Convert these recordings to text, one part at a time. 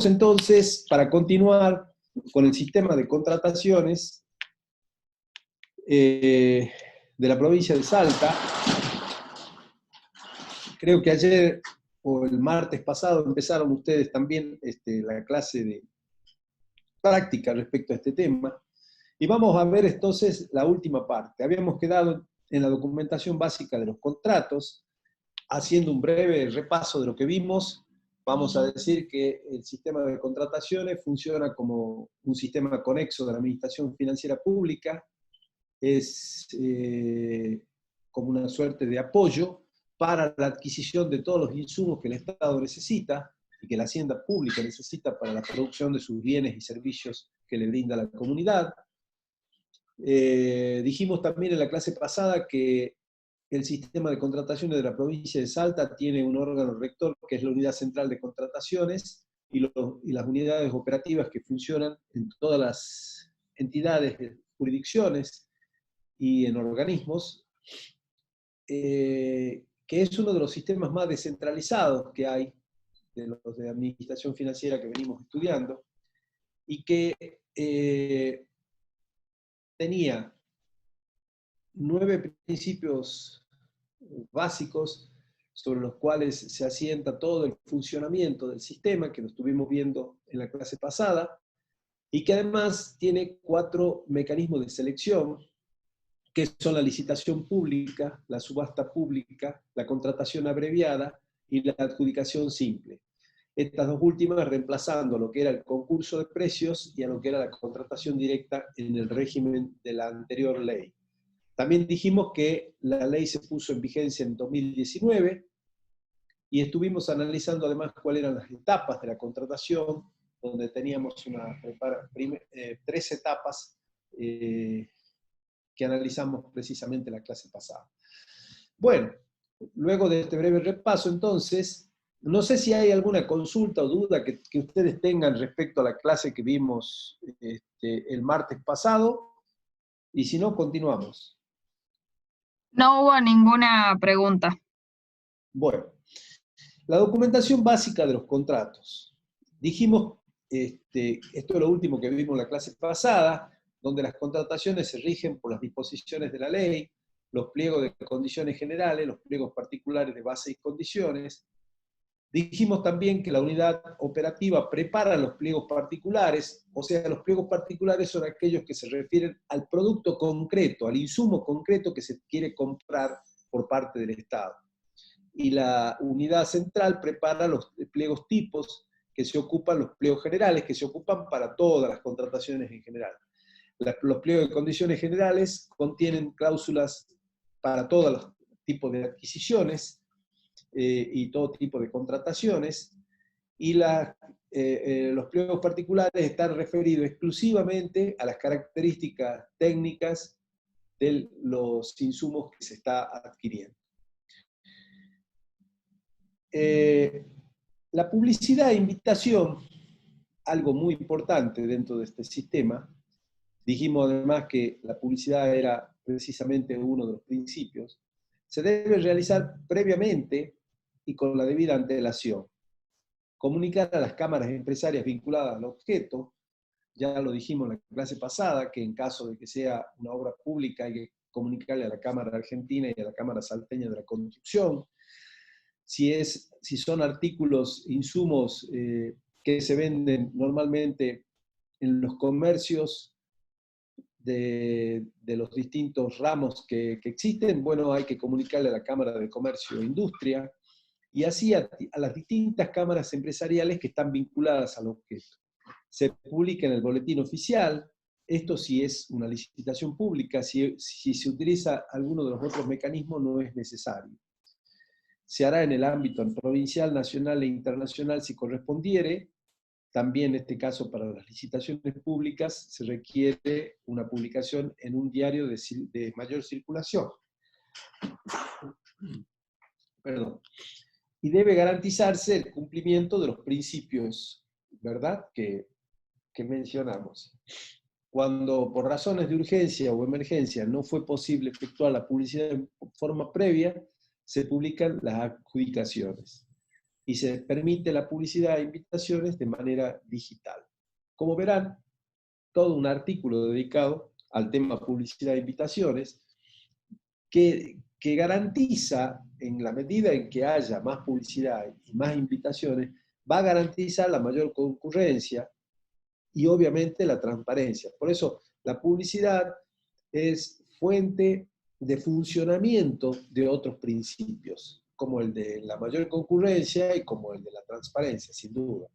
entonces, para continuar con el sistema de contrataciones de la provincia de Salta. Creo que ayer o el martes pasado empezaron ustedes también la clase de práctica respecto a este tema. Y vamos a ver entonces la última parte. Habíamos quedado en la documentación básica de los contratos, haciendo un breve repaso de lo que vimos. Vamos a decir que el sistema de contrataciones funciona como un sistema conexo de la Administración Financiera Pública, es como una suerte de apoyo para la adquisición de todos los insumos que el Estado necesita y que la hacienda pública necesita para la producción de sus bienes y servicios que le brinda a la comunidad. Dijimos también en la clase pasada que el sistema de contrataciones de la provincia de Salta tiene un órgano rector que es la Unidad Central de Contrataciones y las unidades operativas que funcionan en todas las entidades, jurisdicciones y en organismos, que es uno de los sistemas más descentralizados que hay, de los de administración financiera que venimos estudiando, y que tenía 9 principios básicos sobre los cuales se asienta todo el funcionamiento del sistema, que lo estuvimos viendo en la clase pasada, y que además tiene 4 mecanismos de selección, que son la licitación pública, la subasta pública, la contratación abreviada y la adjudicación simple. Estas dos últimas reemplazando lo que era el concurso de precios y a lo que era la contratación directa en el régimen de la anterior ley. También dijimos que la ley se puso en vigencia en 2019 y estuvimos analizando además cuáles eran las etapas de la contratación, donde teníamos 3 etapas que analizamos precisamente en la clase pasada. Bueno, luego de este breve repaso, entonces, no sé si hay alguna consulta o duda que ustedes tengan respecto a la clase que vimos el martes pasado, y si no, continuamos. No hubo ninguna pregunta. Bueno, la documentación básica de los contratos. Dijimos, esto es lo último que vimos en la clase pasada, donde las contrataciones se rigen por las disposiciones de la ley, los pliegos de condiciones generales, los pliegos particulares de base y condiciones. Dijimos también que la unidad operativa prepara los pliegos particulares, o sea, los pliegos particulares son aquellos que se refieren al producto concreto, al insumo concreto que se quiere comprar por parte del Estado. Y la unidad central prepara los pliegos tipos, que se ocupan, los pliegos generales, que se ocupan para todas las contrataciones en general. Los pliegos de condiciones generales contienen cláusulas para todos los tipos de adquisiciones y todo tipo de contrataciones, y los pliegos particulares están referidos exclusivamente a las características técnicas de los insumos que se está adquiriendo. La publicidad e invitación, algo muy importante dentro de este sistema. Dijimos además que la publicidad era precisamente uno de los principios. Se debe realizar previamente y con la debida antelación. Comunicar a las cámaras empresarias vinculadas al objeto, ya lo dijimos en la clase pasada, que en caso de que sea una obra pública hay que comunicarle a la Cámara Argentina y a la Cámara Salteña de la Construcción. Si son artículos, insumos que se venden normalmente en los comercios de los distintos ramos que existen, bueno, hay que comunicarle a la Cámara de Comercio e Industria, y así a las distintas cámaras empresariales que están vinculadas al objeto. Se publica en el boletín oficial, esto si es una licitación pública, si se utiliza alguno de los otros mecanismos no es necesario. Se hará en el ámbito provincial, nacional e internacional si correspondiere. También en este caso para las licitaciones públicas se requiere una publicación en un diario de mayor circulación. Perdón. Y debe garantizarse el cumplimiento de los principios, ¿verdad?, que mencionamos. Cuando por razones de urgencia o emergencia no fue posible efectuar la publicidad en forma previa, se publican las adjudicaciones. y se permite la publicidad de invitaciones de manera digital. Como verán, todo un artículo dedicado al tema publicidad de invitaciones que garantiza, en la medida en que haya más publicidad y más invitaciones, va a garantizar la mayor concurrencia y obviamente la transparencia. Por eso la publicidad es fuente de funcionamiento de otros principios, como el de la mayor concurrencia y como el de la transparencia, sin duda.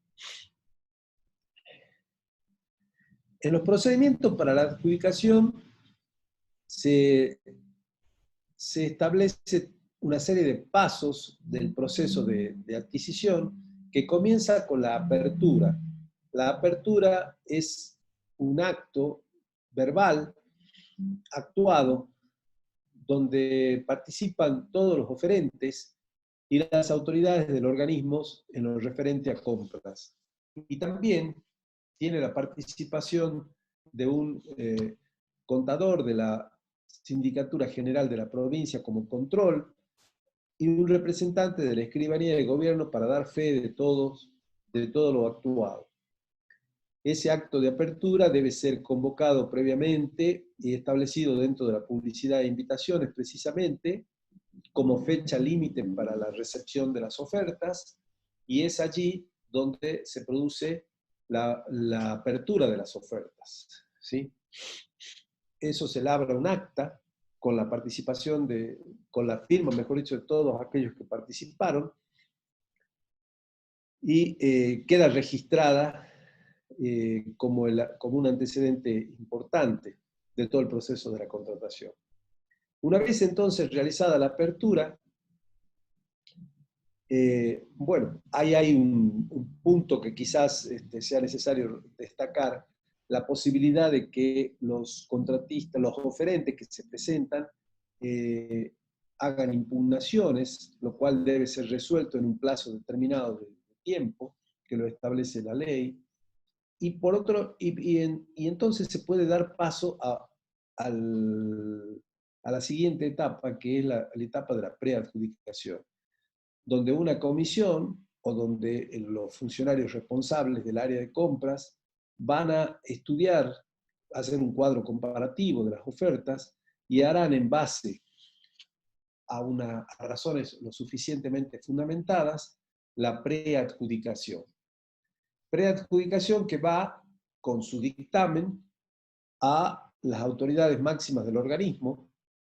En los procedimientos para la adjudicación se establece una serie de pasos del proceso de adquisición que comienza con la apertura. La apertura es un acto verbal actuado donde participan todos los oferentes y las autoridades del organismo en lo referente a compras. Y también tiene la participación de un contador de la Sindicatura General de la provincia como control y un representante de la Escribanía de Gobierno para dar fe de todo lo actuado. Ese acto de apertura debe ser convocado previamente y establecido dentro de la publicidad de invitaciones precisamente como fecha límite para la recepción de las ofertas, y es allí donde se produce la apertura de las ofertas, ¿sí? Eso se labra un acta con la participación con la firma, mejor dicho, de todos aquellos que participaron, y queda registrada como un antecedente importante de todo el proceso de la contratación. Una vez entonces realizada la apertura, bueno, ahí hay un punto que quizás sea necesario destacar, la posibilidad de que los contratistas, los oferentes que se presentan, hagan impugnaciones, lo cual debe ser resuelto en un plazo determinado de tiempo, que lo establece la ley. Y por otro, y entonces se puede dar paso a la siguiente etapa, que es la etapa de la preadjudicación, donde una comisión o donde los funcionarios responsables del área de compras van a estudiar, hacer un cuadro comparativo de las ofertas y harán en base a razones lo suficientemente fundamentadas la preadjudicación. Preadjudicación que va con su dictamen a las autoridades máximas del organismo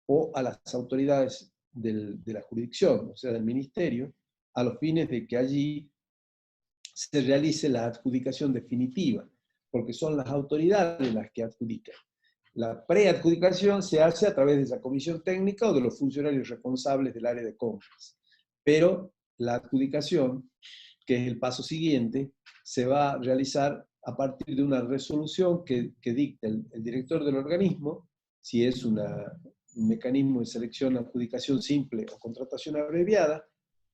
o a las autoridades de la jurisdicción, o sea, del ministerio, a los fines de que allí se realice la adjudicación definitiva, porque son las autoridades las que adjudican. La preadjudicación se hace a través de esa comisión técnica o de los funcionarios responsables del área de compras. Pero la adjudicación, que es el paso siguiente, se va a realizar a partir de una resolución que dicta el director del organismo, si es un mecanismo de selección, adjudicación simple o contratación abreviada,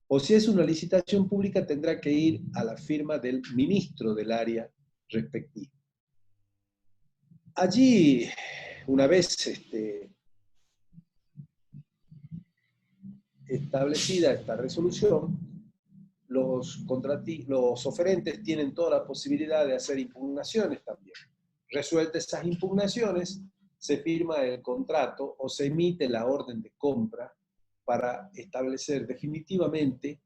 o si es una licitación pública tendrá que ir a la firma del ministro del área respectiva. Allí, una vez establecida esta resolución, los oferentes tienen toda la posibilidad de hacer impugnaciones también. Resueltas esas impugnaciones, se firma el contrato o se emite la orden de compra para establecer definitivamente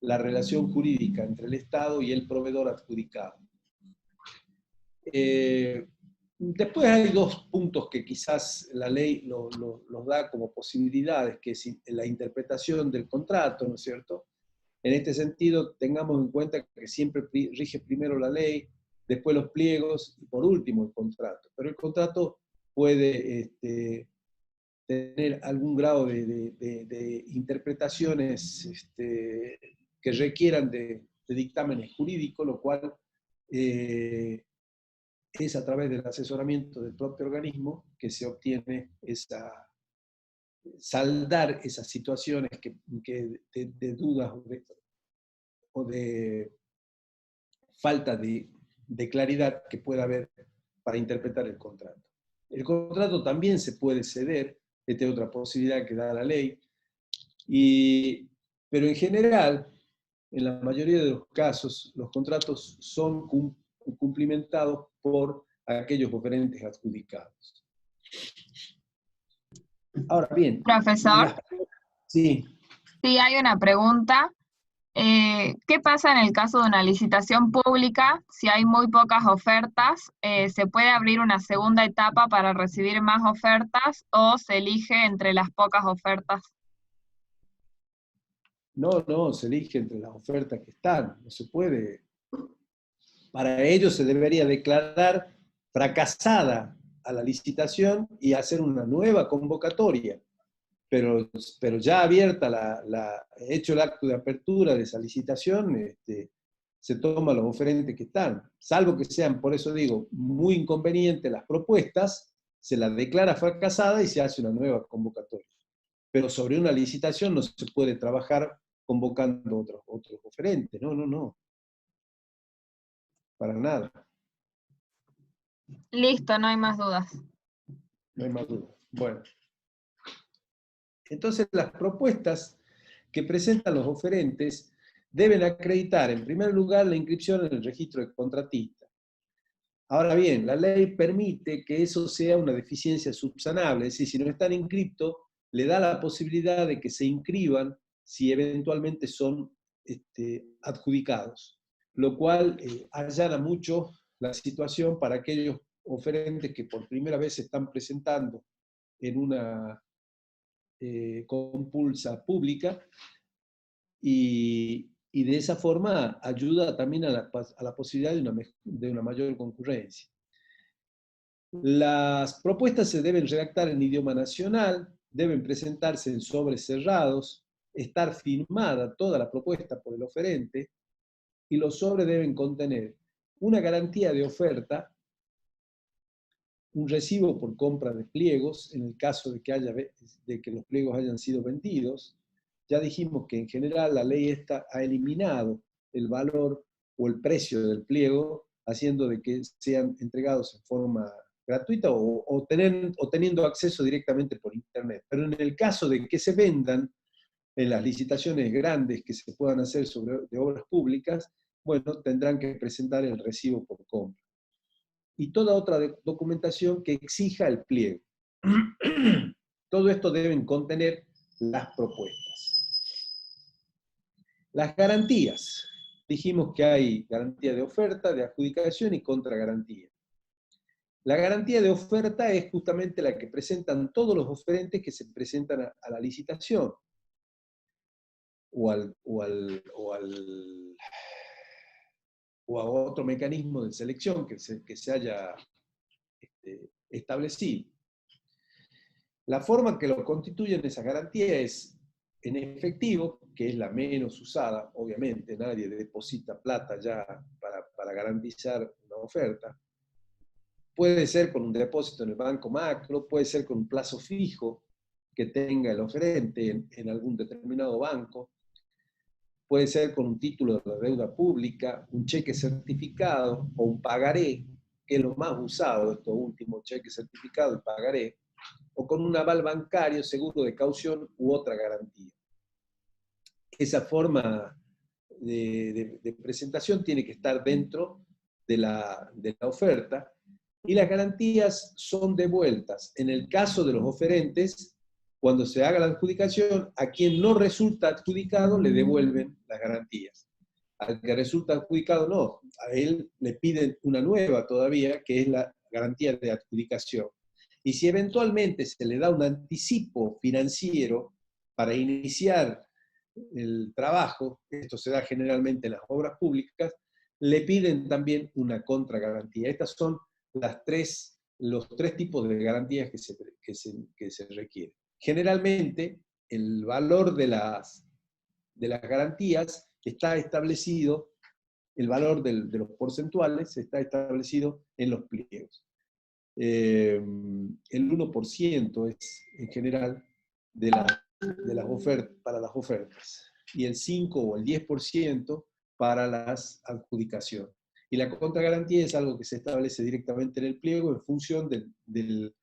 la relación jurídica entre el Estado y el proveedor adjudicado. Después hay dos puntos que quizás la ley los da como posibilidades, que es la interpretación del contrato, ¿no es cierto? En este sentido, tengamos en cuenta que siempre rige primero la ley, después los pliegos y por último el contrato. Pero el contrato puede tener algún grado de interpretaciones que requieran de dictámenes jurídicos, lo cual es a través del asesoramiento del propio organismo que se obtiene saldar esas situaciones de dudas o de falta de claridad que pueda haber para interpretar el contrato. El contrato también se puede ceder, esta es otra posibilidad que da la ley, pero en general en la mayoría de los casos, los contratos son cumplimentados por aquellos oferentes adjudicados. Ahora bien, Profesor, sí. sí hay una pregunta. ¿Qué pasa en el caso de una licitación pública? Si hay muy pocas ofertas, ¿se puede abrir una segunda etapa para recibir más ofertas o se elige entre las pocas ofertas? No, se elige entre las ofertas que están, no se puede. Para ello se debería declarar fracasada a la licitación y hacer una nueva convocatoria. Pero ya abierta hecho el acto de apertura de esa licitación, se toma los oferentes que están. Salvo que sean, por eso digo, muy inconvenientes las propuestas, se las declara fracasada y se hace una nueva convocatoria. Pero sobre una licitación no se puede trabajar convocando otros oferentes. No. Para nada. Listo, no hay más dudas. No hay más duda. Bueno. Entonces, las propuestas que presentan los oferentes deben acreditar, en primer lugar, la inscripción en el registro de contratistas. Ahora bien, la ley permite que eso sea una deficiencia subsanable, es decir, si no están inscriptos, le da la posibilidad de que se inscriban si eventualmente son adjudicados, lo cual allana mucho la situación para aquellos oferentes que por primera vez se están presentando en una compulsa pública y de esa forma ayuda también a la posibilidad de una mayor concurrencia. Las propuestas se deben redactar en idioma nacional, deben presentarse en sobres cerrados, estar firmada toda la propuesta por el oferente y los sobres deben contener una garantía de oferta, un recibo por compra de pliegos, en el caso de que los pliegos hayan sido vendidos. Ya dijimos que en general la ley esta ha eliminado el valor o el precio del pliego, haciendo de que sean entregados en forma gratuita o teniendo acceso directamente por internet. Pero en el caso de que se vendan en las licitaciones grandes que se puedan hacer de obras públicas, bueno, tendrán que presentar el recibo por compra. Y toda otra documentación que exija el pliego. Todo esto deben contener las propuestas. Las garantías. Dijimos que hay garantía de oferta, de adjudicación y contragarantía. La garantía de oferta es justamente la que presentan todos los oferentes que se presentan a la licitación o a otro mecanismo de selección que se haya establecido. La forma que lo constituyen esa garantía es en efectivo, que es la menos usada, obviamente, nadie deposita plata ya para garantizar una oferta. Puede ser con un depósito en el Banco Macro, puede ser con un plazo fijo que tenga el oferente en algún determinado banco, puede ser con un título de la deuda pública, un cheque certificado o un pagaré, que es lo más usado, estos últimos cheques certificados y pagaré, o con un aval bancario, seguro de caución u otra garantía. Esa forma de presentación tiene que estar dentro de la oferta y las garantías son devueltas. En el caso de los oferentes, cuando se haga la adjudicación, a quien no resulta adjudicado le devuelven las garantías. Al que resulta adjudicado no, a él le piden una nueva todavía, que es la garantía de adjudicación. Y si eventualmente se le da un anticipo financiero para iniciar el trabajo, esto se da generalmente en las obras públicas, le piden también una contragarantía. Estas son los tres tipos de garantías que se requieren. Generalmente, el valor de las garantías está establecido, el valor de los porcentuales está establecido en los pliegos. El 1% es en general para las ofertas y el 5 o el 10% para las adjudicaciones. Y la contragarantía es algo que se establece directamente en el pliego en función del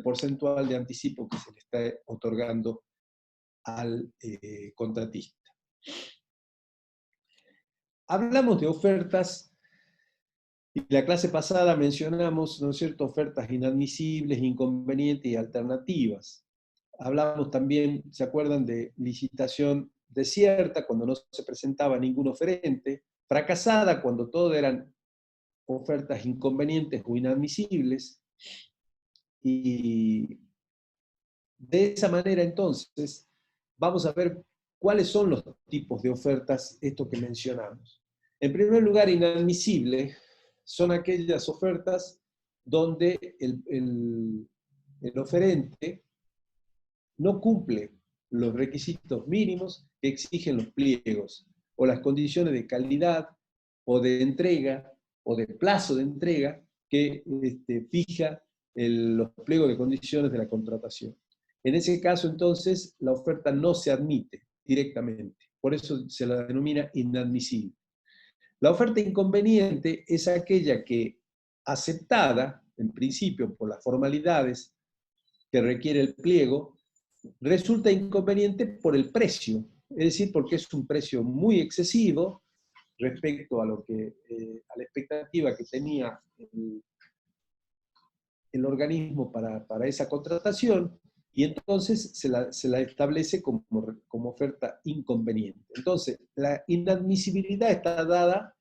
porcentual de anticipo que se le está otorgando al contratista. hablamos de ofertas, y la clase pasada mencionamos, ¿no es cierto?, ofertas inadmisibles, inconvenientes y alternativas. Hablamos también, ¿se acuerdan?, de licitación desierta, cuando no se presentaba ningún oferente, fracasada, cuando todo eran ofertas inconvenientes o inadmisibles, y de esa manera entonces vamos a ver cuáles son los tipos de ofertas, esto que mencionamos. En primer lugar, inadmisible son aquellas ofertas donde el oferente no cumple los requisitos mínimos que exigen los pliegos, o las condiciones de calidad, o de entrega, o de plazo de entrega que fija los pliegos de condiciones de la contratación. En ese caso, entonces, la oferta no se admite directamente. Por eso se la denomina inadmisible. La oferta inconveniente es aquella que, aceptada, en principio, por las formalidades que requiere el pliego, resulta inconveniente por el precio, es decir, porque es un precio muy excesivo respecto a a la expectativa que tenía el organismo para esa contratación, y entonces se la establece como oferta inconveniente. Entonces, la inadmisibilidad está dada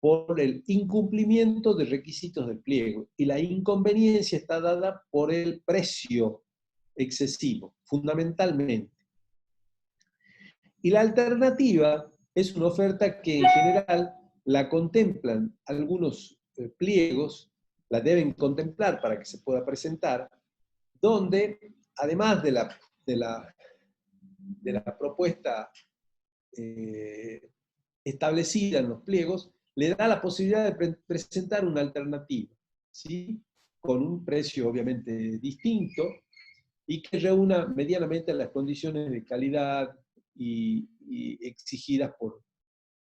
por el incumplimiento de requisitos del pliego, y la inconveniencia está dada por el precio excesivo, fundamentalmente. Y la alternativa es una oferta que en general la contemplan algunos pliegos, la deben contemplar para que se pueda presentar, donde además de la propuesta establecida en los pliegos, le da la posibilidad de presentar una alternativa, ¿sí?, con un precio obviamente distinto y que reúna medianamente las condiciones de calidad y exigidas por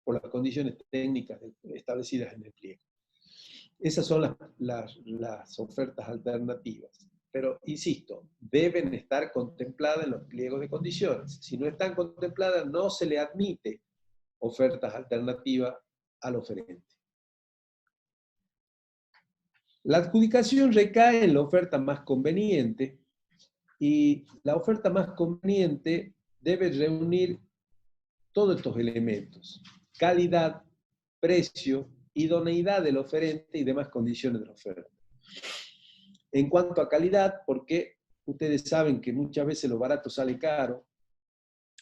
las condiciones técnicas establecidas en el pliego. Esas son las ofertas alternativas. Pero, insisto, deben estar contempladas en los pliegos de condiciones. Si no están contempladas, no se le admite ofertas alternativas al oferente. La adjudicación recae en la oferta más conveniente, y la oferta más conveniente debe reunir todos estos elementos: calidad, precio, idoneidad del oferente y demás condiciones de la oferta. En cuanto a calidad, porque ustedes saben que muchas veces lo barato sale caro,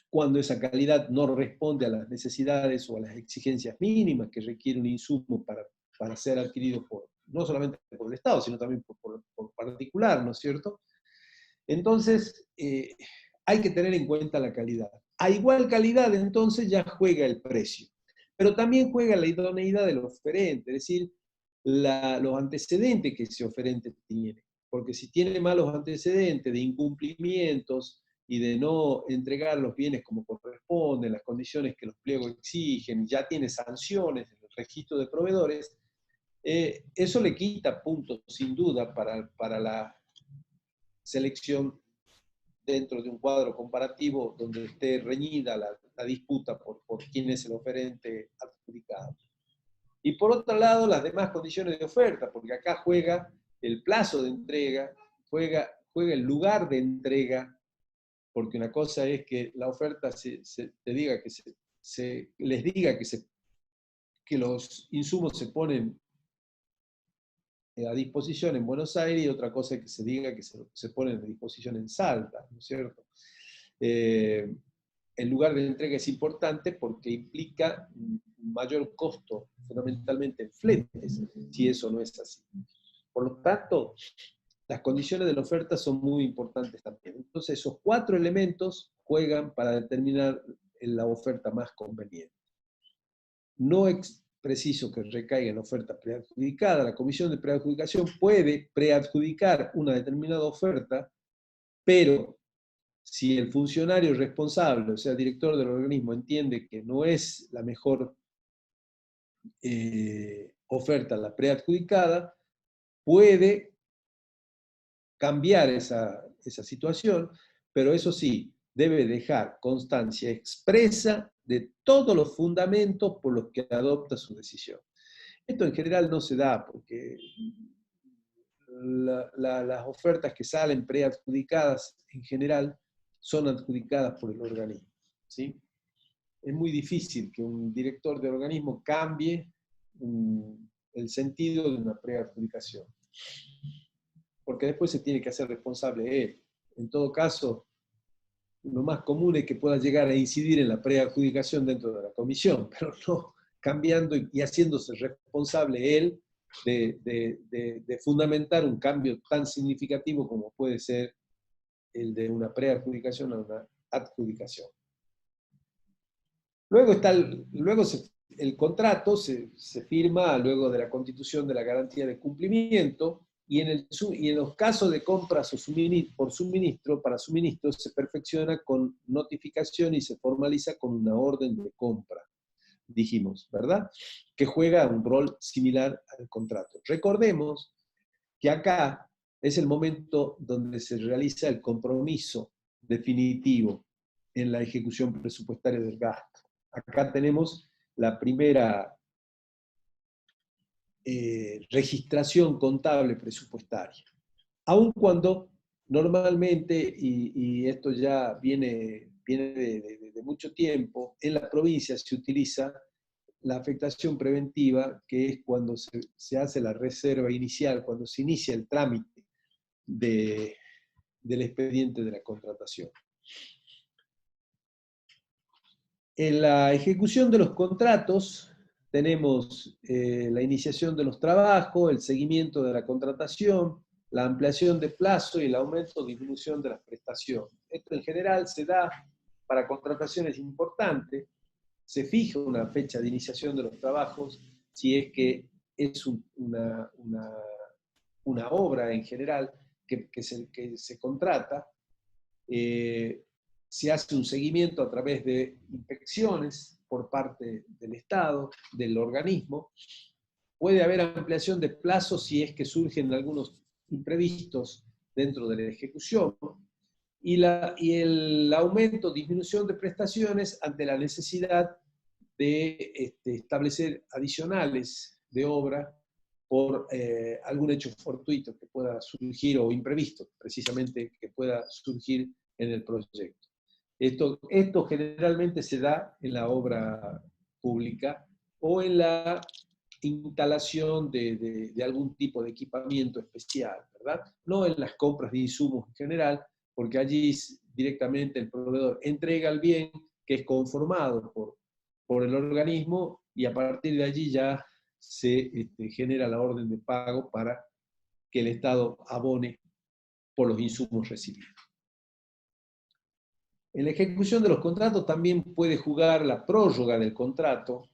cuando esa calidad no responde a las necesidades o a las exigencias mínimas que requiere un insumo para ser adquirido no solamente por el Estado, sino también por particular, ¿no es cierto? Entonces, hay que tener en cuenta la calidad. A igual calidad, entonces, ya juega el precio. Pero también juega la idoneidad del oferente, es decir, los antecedentes que ese oferente tiene. Porque si tiene malos antecedentes de incumplimientos y de no entregar los bienes como corresponden, las condiciones que los pliegos exigen, ya tiene sanciones en el registro de proveedores, eso le quita puntos, sin duda, para la selección dentro de un cuadro comparativo donde esté reñida la disputa por quién es el oferente adjudicado. Y por otro lado, las demás condiciones de oferta, porque acá juega el plazo de entrega, juega el lugar de entrega, porque una cosa es que la oferta les diga que los insumos se ponen a disposición en Buenos Aires, y otra cosa es que se diga que se ponen a disposición en Salta, ¿no es cierto? El lugar de entrega es importante porque implica un mayor costo, fundamentalmente en fletes, si eso no es así. Por lo tanto, las condiciones de la oferta son muy importantes también. Entonces, esos 4 elementos juegan para determinar la oferta más conveniente. No es preciso que recaiga en la oferta preadjudicada. La comisión de preadjudicación puede preadjudicar una determinada oferta, pero si el funcionario responsable, o sea, el director del organismo, entiende que no es la mejor oferta la preadjudicada, puede cambiar esa situación, pero eso sí, debe dejar constancia expresa de todos los fundamentos por los que adopta su decisión. Esto en general no se da porque las ofertas que salen preadjudicadas en general son adjudicadas por el organismo, ¿sí? Es muy difícil que un director de organismo cambie el sentido de una preadjudicación, porque después se tiene que hacer responsable él. En todo caso, lo más común es que pueda llegar a incidir en la preadjudicación dentro de la comisión, pero no cambiando y haciéndose responsable él de fundamentar un cambio tan significativo como puede ser el de una preadjudicación a una adjudicación. Luego el contrato se firma luego de la constitución de la garantía de cumplimiento, y en los casos de compras por suministro, para suministro se perfecciona con notificación y se formaliza con una orden de compra, dijimos, ¿verdad? Que juega un rol similar al contrato. Recordemos que acá es el momento donde se realiza el compromiso definitivo en la ejecución presupuestaria del gasto. Acá tenemos la primera registración contable presupuestaria. Aun cuando normalmente, y esto ya viene de mucho tiempo, en la provincia se utiliza la afectación preventiva, que es cuando se hace la reserva inicial, cuando se inicia el trámite del expediente de la contratación. En la ejecución de los contratos tenemos la iniciación de los trabajos, el seguimiento de la contratación, la ampliación de plazo y el aumento o disminución de las prestaciones. Esto en general se da para contrataciones importantes. Se fija una fecha de iniciación de los trabajos si es que es una obra en general que se contrata. Se hace un seguimiento a través de inspecciones por parte del Estado, del organismo. Puede haber ampliación de plazos si es que surgen algunos imprevistos dentro de la ejecución, y el aumento, disminución de prestaciones ante la necesidad de establecer adicionales de obra por algún hecho fortuito que pueda surgir, o imprevisto, precisamente, que pueda surgir en el proyecto. Esto generalmente se da en la obra pública o en la instalación de algún tipo de equipamiento especial, ¿verdad? No en las compras de insumos en general, porque allí directamente el proveedor entrega el bien que es conformado por el organismo, y a partir de allí ya se genera la orden de pago para que el Estado abone por los insumos recibidos. En la ejecución de los contratos también puede jugar la prórroga del contrato,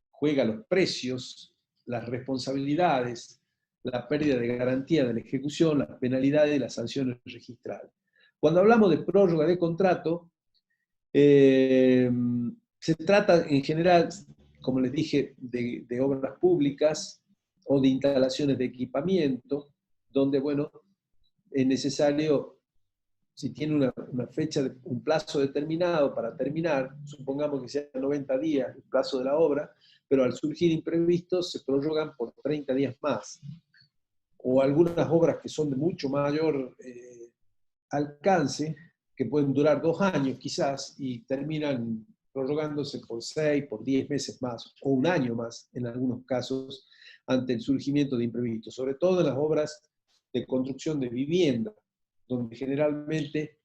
juega los precios, las responsabilidades, la pérdida de garantía de la ejecución, las penalidades y las sanciones registrales. Cuando hablamos de prórroga de contrato, se trata en general, como les dije, de obras públicas o de instalaciones de equipamiento, donde, bueno, es necesario, si tiene una fecha, un plazo determinado para terminar, supongamos que sea 90 días el plazo de la obra, pero al surgir imprevistos se prorrogan por 30 días más. O algunas obras que son de mucho mayor alcance, que pueden durar 2 años quizás, y terminan prorrogándose por 6, por 10 meses más, o un año más en algunos casos, ante el surgimiento de imprevistos, sobre todo en las obras de construcción de vivienda, donde generalmente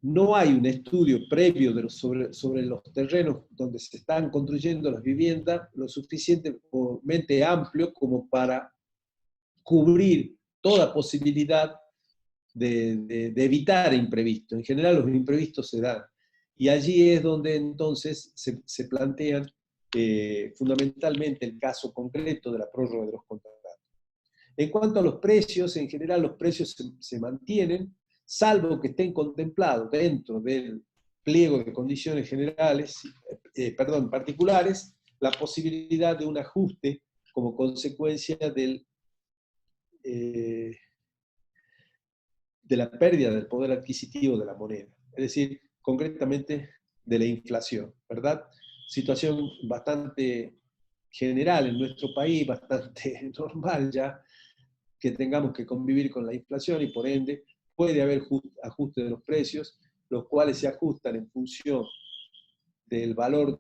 no hay un estudio previo sobre los terrenos donde se están construyendo las viviendas lo suficientemente amplio como para cubrir toda posibilidad de evitar imprevistos. En general los imprevistos se dan, y allí es donde entonces se plantean fundamentalmente el caso concreto de la prórroga de los contratos. En cuanto a los precios, en general los precios se mantienen, salvo que estén contemplados dentro del pliego de condiciones generales, particulares, la posibilidad de un ajuste como consecuencia de la pérdida del poder adquisitivo de la moneda, es decir, concretamente de la inflación, ¿verdad? Situación bastante general en nuestro país, bastante normal ya, que tengamos que convivir con la inflación y por ende puede haber ajuste de los precios, los cuales se ajustan en función del valor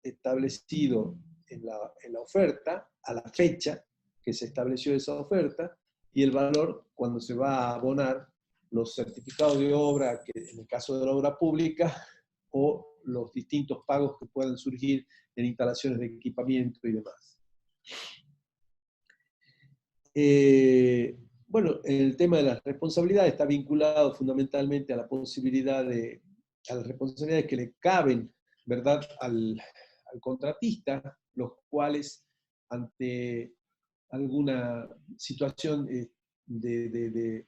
establecido en la oferta, a la fecha que se estableció esa oferta, y el valor cuando se va a abonar los certificados de obra, que en el caso de la obra pública, o los distintos pagos que puedan surgir en instalaciones de equipamiento y demás. Bueno, el tema de la responsabilidad está vinculado fundamentalmente a la posibilidad a las responsabilidades que le caben, ¿verdad?, al contratista, los cuales ante alguna situación de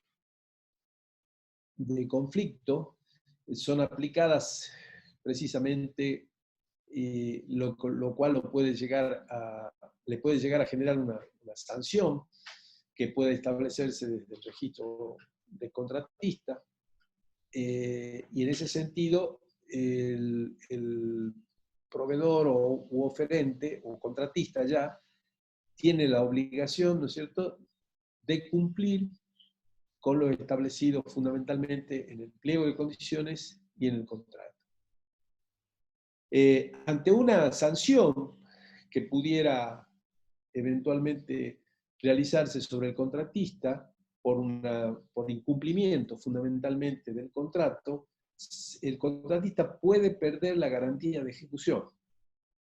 conflicto son aplicadas precisamente, lo cual le puede llegar a generar una sanción que puede establecerse desde el registro de contratista, y en ese sentido el proveedor u oferente o contratista ya tiene la obligación, ¿no es cierto?, de cumplir con lo establecido fundamentalmente en el pliego de condiciones y en el contrato. Ante una sanción que pudiera eventualmente realizarse sobre el contratista por incumplimiento fundamentalmente del contrato, el contratista puede perder la garantía de ejecución.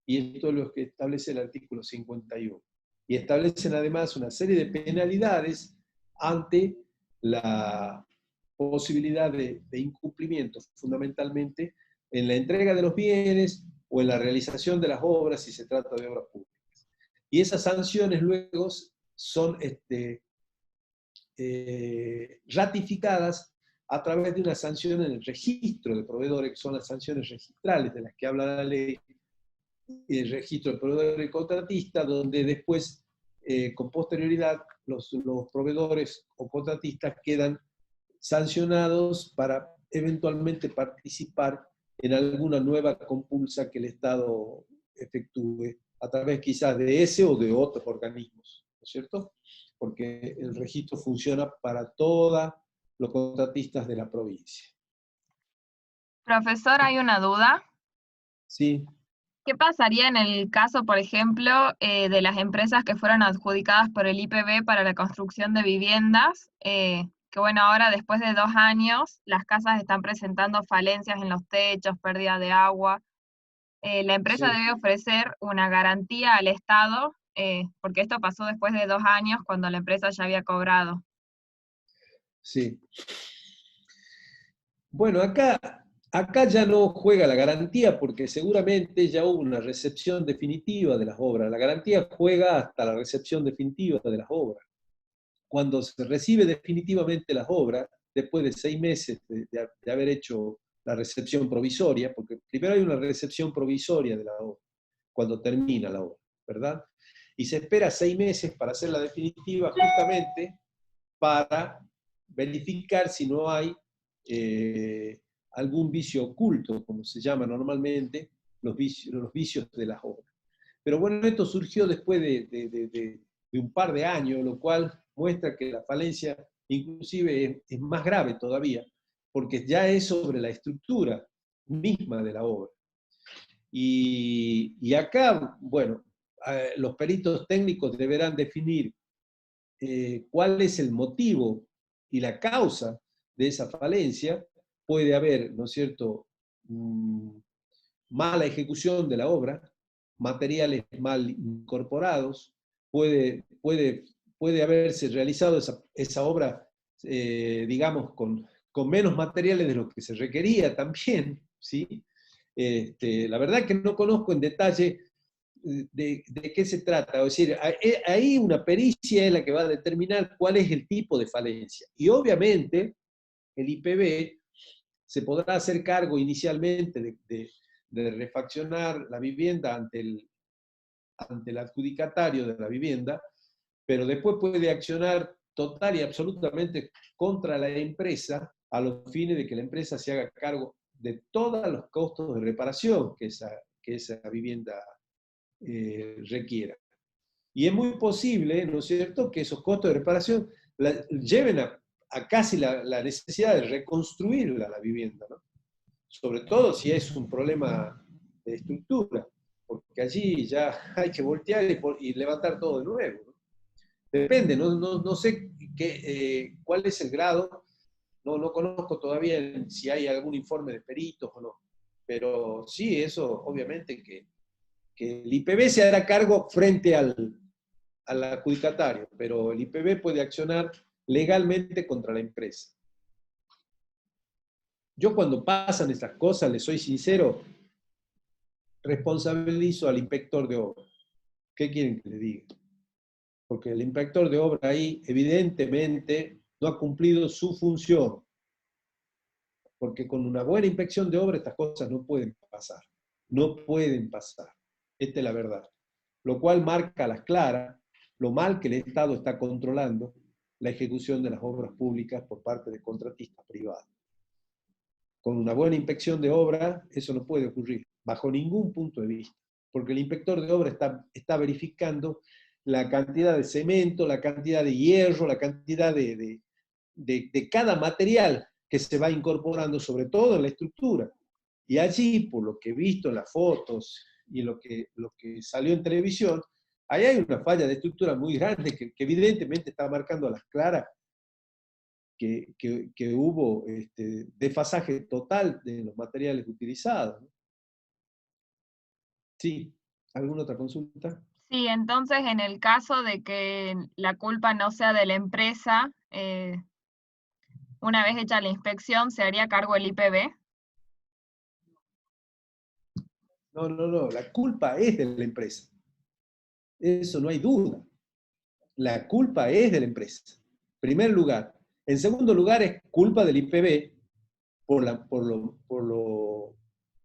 Y esto es lo que establece el artículo 51. Y establecen además una serie de penalidades ante la posibilidad de incumplimiento, fundamentalmente en la entrega de los bienes o en la realización de las obras si se trata de obras públicas. Y esas sanciones luego son ratificadas a través de una sanción en el registro de proveedores, que son las sanciones registrales de las que habla la ley, el registro de proveedores y contratistas, donde después, con posterioridad, los proveedores o contratistas quedan sancionados para eventualmente participar en alguna nueva compulsa que el Estado efectúe a través quizás de ese o de otros organismos, ¿no es cierto? Porque el registro funciona para todos los contratistas de la provincia. Profesor, hay una duda. Sí. ¿Qué pasaría en el caso, por ejemplo, de las empresas que fueron adjudicadas por el IPB para la construcción de viviendas? Que bueno, ahora después de 2 años, las casas están presentando falencias en los techos, pérdida de agua. La empresa Sí. debe ofrecer una garantía al Estado, porque esto pasó después de 2 años cuando la empresa ya había cobrado. Sí. Bueno, acá ya no juega la garantía porque seguramente ya hubo una recepción definitiva de las obras. La garantía juega hasta la recepción definitiva de las obras. Cuando se recibe definitivamente las obras, después de 6 meses de haber hecho la recepción provisoria, porque primero hay una recepción provisoria de la obra, cuando termina la obra, ¿verdad? Y se espera 6 meses para hacer la definitiva, justamente para verificar si no hay algún vicio oculto, como se llama normalmente, los vicios de las obras. Pero bueno, esto surgió después de un par de años, lo cual muestra que la falencia inclusive es más grave todavía, porque ya es sobre la estructura misma de la obra. Y acá, bueno, los peritos técnicos deberán definir cuál es el motivo y la causa de esa falencia. Puede haber, ¿no es cierto?, mala ejecución de la obra, materiales mal incorporados, puede haberse realizado esa obra, digamos, con menos materiales de lo que se requería también, ¿sí? La verdad que no conozco en detalle de qué se trata. Es decir, ahí una pericia es la que va a determinar cuál es el tipo de falencia. Y obviamente el IPB se podrá hacer cargo inicialmente de refaccionar la vivienda ante el adjudicatario de la vivienda, pero después puede accionar total y absolutamente contra la empresa, a los fines de que la empresa se haga cargo de todos los costos de reparación que esa vivienda requiera. Y es muy posible, ¿no es cierto?, que esos costos de reparación lleven a casi la necesidad de reconstruirla, la vivienda, ¿no? Sobre todo si es un problema de estructura, porque allí ya hay que voltear y levantar todo de nuevo, ¿no? Depende, no sé cuál es el grado, no conozco todavía si hay algún informe de peritos o no, pero sí, eso obviamente que el IPB se hará cargo frente al adjudicatario, pero el IPB puede accionar legalmente contra la empresa. Yo cuando pasan estas cosas, les soy sincero, responsabilizo al inspector de obra. ¿Qué quieren que le diga? Porque el inspector de obra ahí evidentemente no ha cumplido su función. Porque con una buena inspección de obra estas cosas no pueden pasar. No pueden pasar. Esta es la verdad. Lo cual marca a las claras lo mal que el Estado está controlando la ejecución de las obras públicas por parte de contratistas privados. Con una buena inspección de obra eso no puede ocurrir, bajo ningún punto de vista. Porque el inspector de obra está verificando la cantidad de cemento, la cantidad de hierro, la cantidad de cada material que se va incorporando, sobre todo en la estructura. Y allí, por lo que he visto en las fotos y lo que salió en televisión, ahí hay una falla de estructura muy grande que evidentemente está marcando a las claras que hubo desfasaje total de los materiales utilizados, ¿no? Sí, ¿alguna otra consulta? Sí, entonces en el caso de que la culpa no sea de la empresa, una vez hecha la inspección, ¿se haría cargo el IPB? No, la culpa es de la empresa. Eso no hay duda. La culpa es de la empresa. En primer lugar. En segundo lugar, es culpa del IPB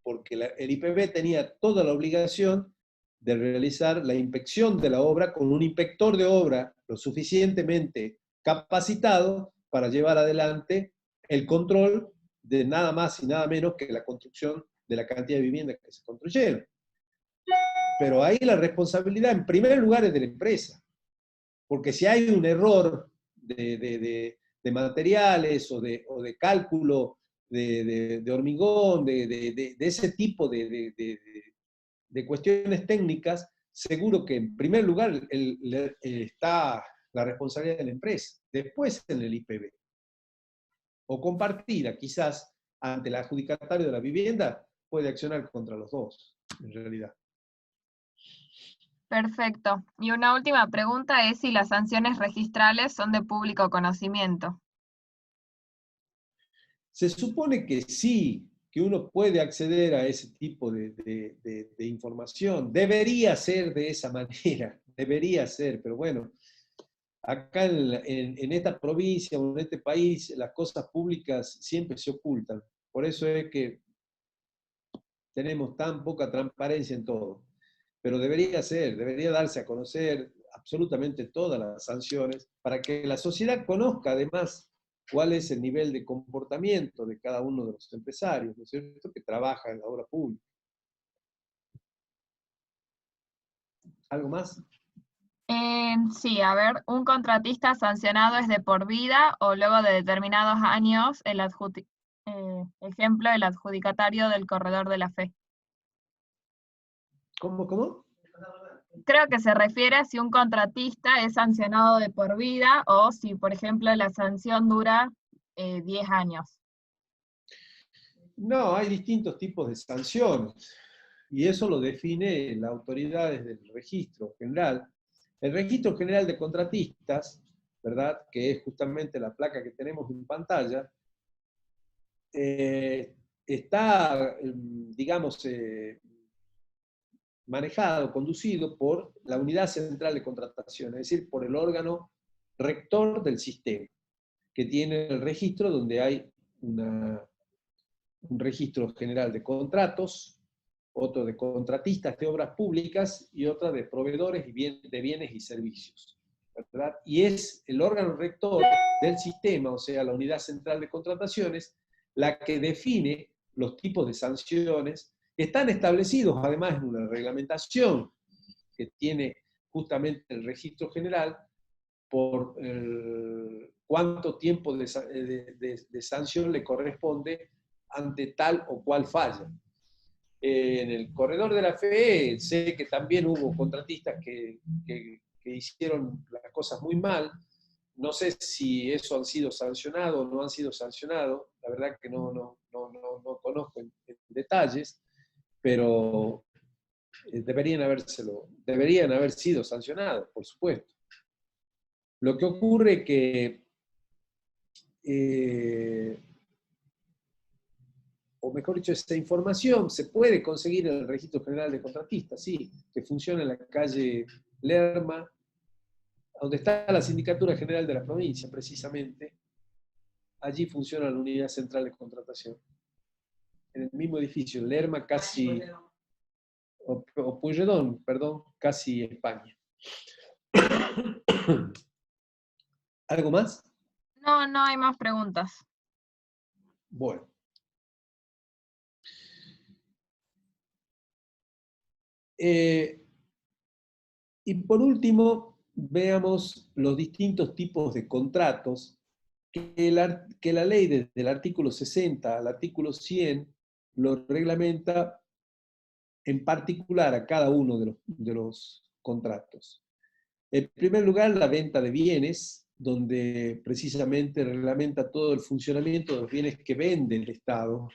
porque el IPB tenía toda la obligación de realizar la inspección de la obra con un inspector de obra lo suficientemente capacitado para llevar adelante el control de nada más y nada menos que la construcción de la cantidad de viviendas que se construyeron. Pero ahí la responsabilidad en primer lugar es de la empresa, porque si hay un error de materiales o de cálculo de hormigón, de ese tipo de cuestiones técnicas, seguro que en primer lugar está la responsabilidad de la empresa, después en el IPB. O compartida, quizás, ante el adjudicatario de la vivienda, puede accionar contra los dos, en realidad. Perfecto. Y una última pregunta es si las sanciones registrales son de público conocimiento. Se supone que sí, que uno puede acceder a ese tipo de información. Debería ser de esa manera, debería ser, pero bueno, acá en esta provincia o en este país las cosas públicas siempre se ocultan. Por eso es que tenemos tan poca transparencia en todo. Pero debería ser, debería darse a conocer absolutamente todas las sanciones para que la sociedad conozca además cuál es el nivel de comportamiento de cada uno de los empresarios, ¿no es cierto?, que trabaja en la obra pública. ¿Algo más? Sí, a ver, un contratista sancionado es de por vida o luego de determinados años, ejemplo, el adjudicatario del corredor de la fe. ¿Cómo? Creo que se refiere a si un contratista es sancionado de por vida o si, por ejemplo, la sanción dura 10 años. No, hay distintos tipos de sanciones y eso lo define la autoridad desde el registro general. El registro general de contratistas, ¿verdad?, que es justamente la placa que tenemos en pantalla, está, digamos, manejado, conducido por la Unidad Central de Contratación, es decir, por el órgano rector del sistema, que tiene el registro donde hay un registro general de contratos, otro de contratistas de obras públicas y otra de proveedores de bienes y servicios, ¿verdad? Y es el órgano rector del sistema, o sea, la Unidad Central de Contrataciones, la que define los tipos de sanciones que están establecidos además en una reglamentación que tiene justamente el Registro General por cuánto tiempo de sanción le corresponde ante tal o cual falla. En el corredor de la FE sé que también hubo contratistas que hicieron las cosas muy mal. No sé si eso han sido sancionados o no han sido sancionados. La verdad que no conozco en detalles, pero deberían haber sido sancionados, por supuesto. Lo que ocurre es que, o mejor dicho, esta información se puede conseguir en el Registro General de Contratistas, sí, que funciona en la calle Lerma, donde está la Sindicatura General de la provincia, precisamente. Allí funciona la Unidad Central de Contratación. En el mismo edificio, Lerma, casi, o Pueyrredón, perdón, casi España. ¿Algo más? No, no hay más preguntas. Bueno. Y por último, veamos los distintos tipos de contratos que la ley desde el artículo 60 al artículo 100 lo reglamenta en particular a cada uno de los contratos. En primer lugar, la venta de bienes, donde precisamente reglamenta todo el funcionamiento de los bienes que vende el Estado,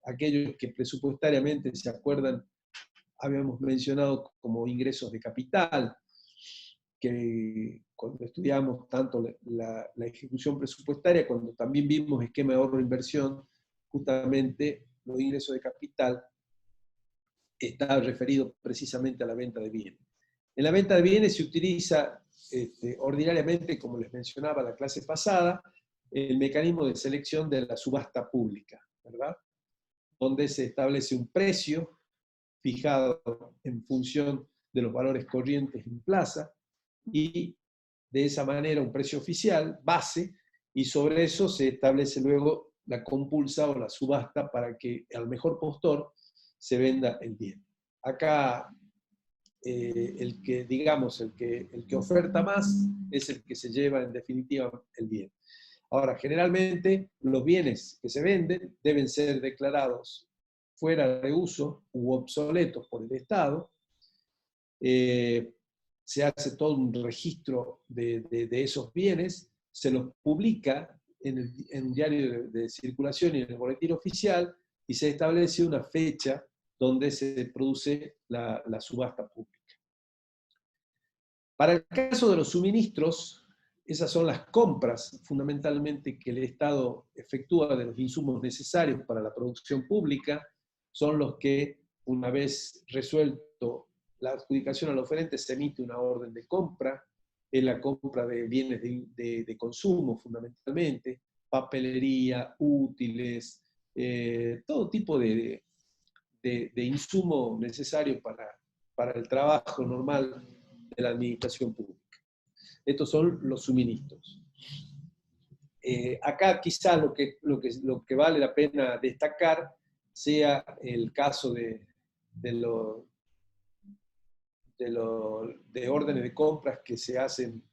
aquellos que presupuestariamente, ¿se acuerdan?, habíamos mencionado como ingresos de capital, que cuando estudiamos tanto la ejecución presupuestaria, cuando también vimos esquema de ahorro e inversión, justamente los ingresos de capital está referido precisamente a la venta de bienes. En la venta de bienes se utiliza ordinariamente, como les mencionaba la clase pasada, el mecanismo de selección de la subasta pública, ¿verdad? Donde se establece un precio fijado en función de los valores corrientes en plaza, y de esa manera un precio oficial, base, y sobre eso se establece luego la compulsa o la subasta para que al mejor postor se venda el bien. Acá el que oferta más es el que se lleva en definitiva el bien. Ahora, generalmente los bienes que se venden deben ser declarados fuera de uso u obsoletos por el Estado. Se hace todo un registro de esos bienes, se los publica en un diario de circulación y en el boletín oficial, y se establece una fecha donde se produce la subasta pública. Para el caso de los suministros, esas son las compras fundamentalmente que el Estado efectúa de los insumos necesarios para la producción pública, son los que, una vez resuelto la adjudicación al oferente, se emite una orden de compra, es la compra de bienes de consumo fundamentalmente, papelería, útiles, todo tipo de insumo necesario para el trabajo normal de la administración pública. Estos son los suministros. Acá quizás lo que vale la pena destacar sea el caso de órdenes de compras que se hacen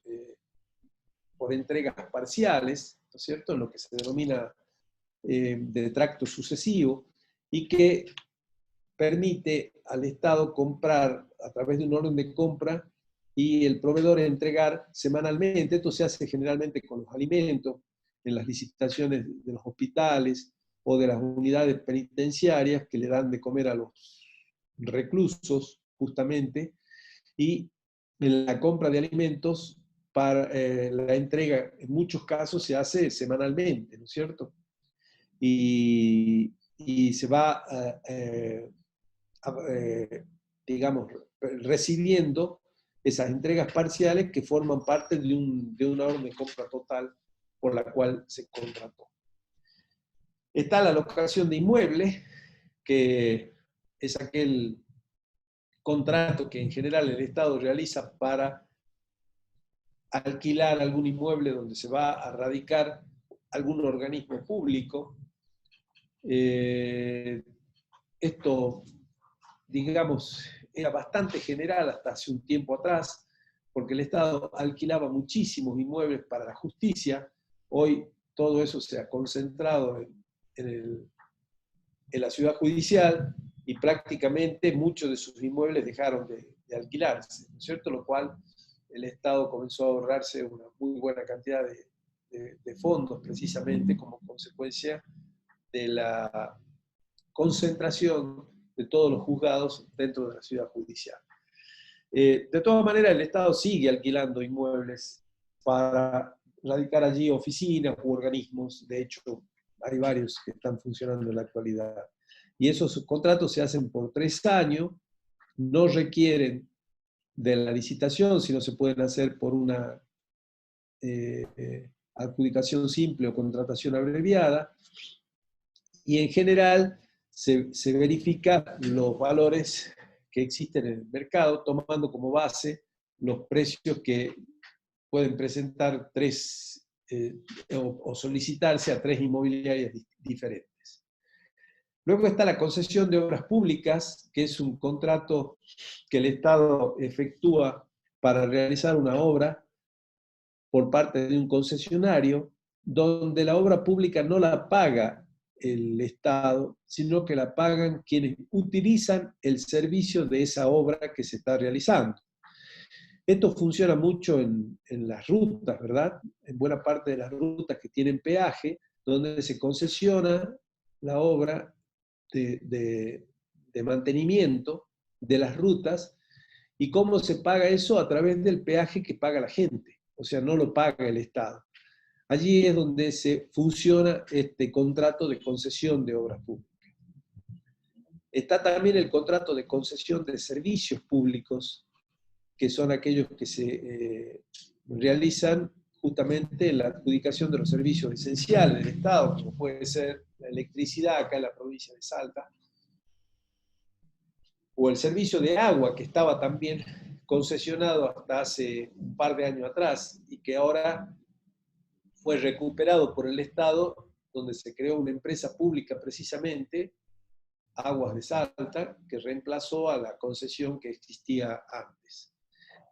por entregas parciales, ¿no es cierto?, en lo que se denomina de tracto sucesivo, y que permite al Estado comprar a través de un orden de compra y el proveedor entregar semanalmente. Esto se hace generalmente con los alimentos, en las licitaciones de los hospitales o de las unidades penitenciarias que le dan de comer a los reclusos, justamente, y en la compra de alimentos, para la entrega en muchos casos se hace semanalmente, ¿no es cierto? Y se va, digamos, recibiendo esas entregas parciales que forman parte de una orden de compra total por la cual se contrató. Está la locación de inmuebles, que es aquel contrato que en general el Estado realiza para alquilar algún inmueble donde se va a radicar algún organismo público. Esto, digamos, era bastante general hasta hace un tiempo atrás, porque el Estado alquilaba muchísimos inmuebles para la justicia. Hoy todo eso se ha concentrado en la ciudad judicial y prácticamente muchos de sus inmuebles dejaron de alquilarse, ¿no es cierto? Lo cual el Estado comenzó a ahorrarse una muy buena cantidad de fondos precisamente como consecuencia de la concentración de todos los juzgados dentro de la ciudad judicial. De todas maneras, el Estado sigue alquilando inmuebles para radicar allí oficinas u organismos. De hecho, hay varios que están funcionando en la actualidad. Y esos contratos se hacen por 3 años, no requieren de la licitación, sino se pueden hacer por una adjudicación simple o contratación abreviada. Y en general se verifican los valores que existen en el mercado, tomando como base los precios que pueden presentar o solicitarse a 3 inmobiliarias diferentes. Luego está la concesión de obras públicas, que es un contrato que el Estado efectúa para realizar una obra por parte de un concesionario, donde la obra pública no la paga el Estado, sino que la pagan quienes utilizan el servicio de esa obra que se está realizando. Esto funciona mucho en las rutas, ¿verdad? En buena parte de las rutas que tienen peaje, donde se concesiona la obra de mantenimiento de las rutas. ¿Y cómo se paga eso? A través del peaje que paga la gente, o sea, no lo paga el Estado. Allí es donde se funciona este contrato de concesión de obras públicas. Está también el contrato de concesión de servicios públicos, que son aquellos que se realizan justamente en la adjudicación de los servicios esenciales del Estado, como puede ser la electricidad acá en la provincia de Salta, o el servicio de agua, que estaba también concesionado hasta hace un par de años atrás, y que ahora fue recuperado por el Estado, donde se creó una empresa pública precisamente, Aguas de Salta, que reemplazó a la concesión que existía antes.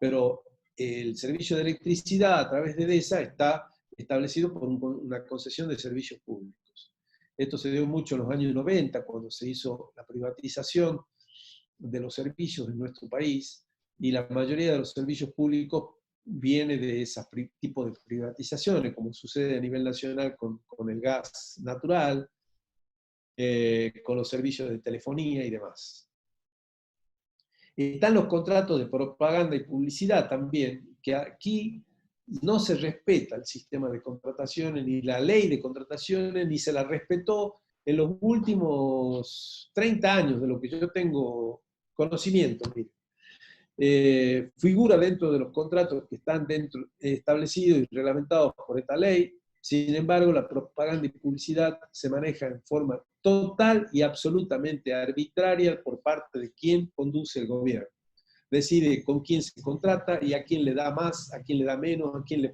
Pero el servicio de electricidad a través de DESA está establecido por una concesión de servicios públicos. Esto se dio mucho en los años 90, cuando se hizo la privatización de los servicios en nuestro país, y la mayoría de los servicios públicos viene de ese tipo de privatizaciones, como sucede a nivel nacional con el gas natural, con los servicios de telefonía y demás. Están los contratos de propaganda y publicidad también, que aquí no se respeta el sistema de contrataciones, ni la ley de contrataciones, ni se la respetó en los últimos 30 años de lo que yo tengo conocimiento. Figura dentro de los contratos que están establecidos y reglamentados por esta ley. Sin embargo, la propaganda y publicidad se maneja en forma total y absolutamente arbitraria por parte de quien conduce el gobierno. Decide con quién se contrata y a quién le da más, a quién le da menos,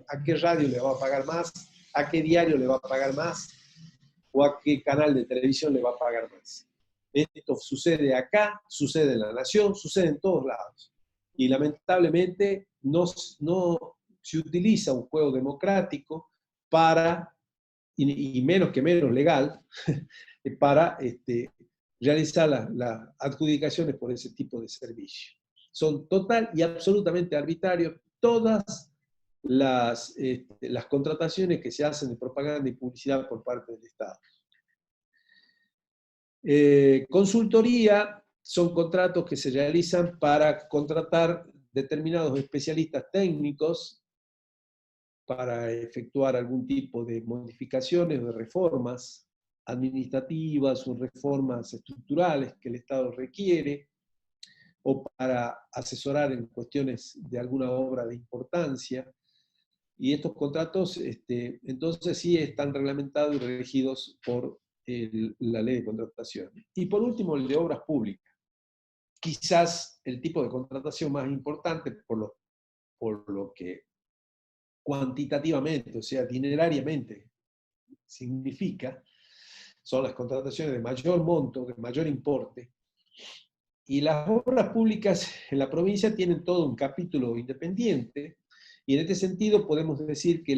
a qué radio le va a pagar más, a qué diario le va a pagar más, o a qué canal de televisión le va a pagar más. Esto sucede acá, sucede en La Nación, sucede en todos lados. Y lamentablemente no se utiliza un juego democrático para, y menos que menos legal, para realizar las adjudicaciones por ese tipo de servicio. Son total y absolutamente arbitrarios todas las contrataciones que se hacen de propaganda y publicidad por parte del Estado. Consultoría son contratos que se realizan para contratar determinados especialistas técnicos para efectuar algún tipo de modificaciones o de reformas administrativas o reformas estructurales que el Estado requiere, o para asesorar en cuestiones de alguna obra de importancia. Y estos contratos, entonces sí están reglamentados y regidos por la ley de contratación. Y por último, el de obras públicas. Quizás el tipo de contratación más importante por lo que cuantitativamente, o sea, dinerariamente, significa, son las contrataciones de mayor monto, de mayor importe, y las obras públicas en la provincia tienen todo un capítulo independiente, y en este sentido podemos decir que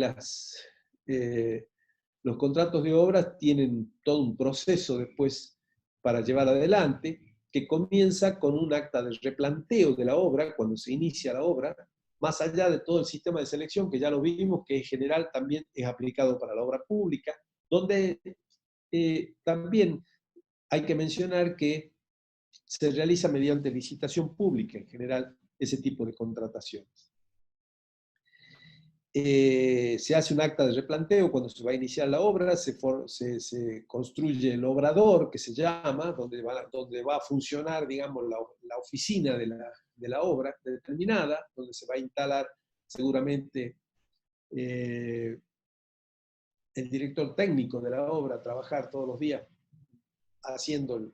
los contratos de obras tienen todo un proceso después para llevar adelante, que comienza con un acta de replanteo de la obra, cuando se inicia la obra, más allá de todo el sistema de selección, que ya lo vimos, que en general también es aplicado para la obra pública, donde también hay que mencionar que se realiza mediante licitación pública en general ese tipo de contrataciones. Se hace un acta de replanteo cuando se va a iniciar la obra, se construye el obrador, que se llama, donde va a funcionar, digamos, la oficina de la obra determinada, donde se va a instalar seguramente el director técnico de la obra a trabajar todos los días haciendo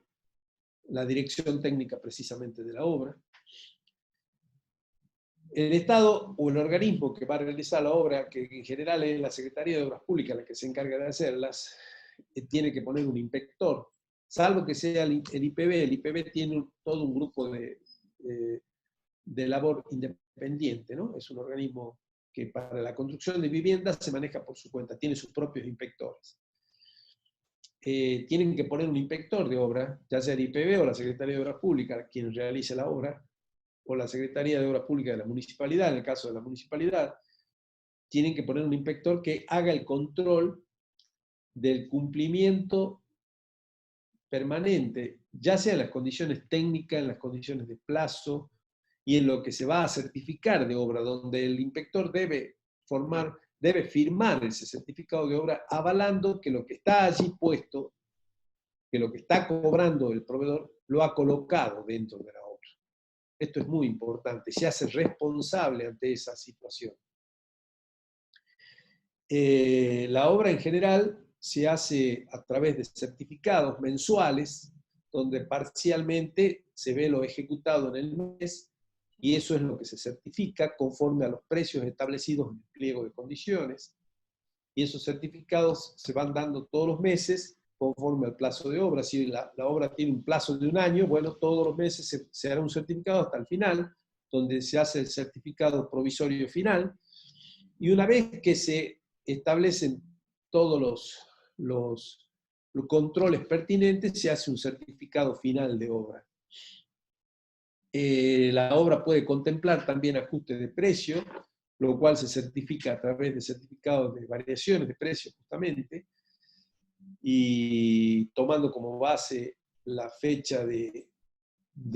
la dirección técnica precisamente de la obra. El Estado o el organismo que va a realizar la obra, que en general es la Secretaría de Obras Públicas la que se encarga de hacerlas, tiene que poner un inspector, salvo que sea el IPB. El IPB tiene todo un grupo de labor independiente, ¿no? Es un organismo que para la construcción de viviendas se maneja por su cuenta, tiene sus propios inspectores. Tienen que poner un inspector de obra, ya sea el IPB o la Secretaría de Obras Públicas, quien realice la obra, o la Secretaría de Obras Públicas de la Municipalidad, en el caso de la Municipalidad, tienen que poner un inspector que haga el control del cumplimiento permanente, ya sea en las condiciones técnicas, en las condiciones de plazo y en lo que se va a certificar de obra, donde el inspector debe firmar ese certificado de obra avalando que lo que está allí puesto, que lo que está cobrando el proveedor, lo ha colocado dentro de la obra. Esto es muy importante, se hace responsable ante esa situación. La obra en general se hace a través de certificados mensuales, donde parcialmente se ve lo ejecutado en el mes, y eso es lo que se certifica conforme a los precios establecidos en el pliego de condiciones, y esos certificados se van dando todos los meses conforme al plazo de obra. Si la obra tiene un plazo de un año, bueno, todos los meses se hará un certificado hasta el final, donde se hace el certificado provisorio final, y una vez que se establecen todos los controles pertinentes, se hace un certificado final de obra. La obra puede contemplar también ajuste de precio, lo cual se certifica a través de certificados de variaciones de precio justamente, y tomando como base la fecha de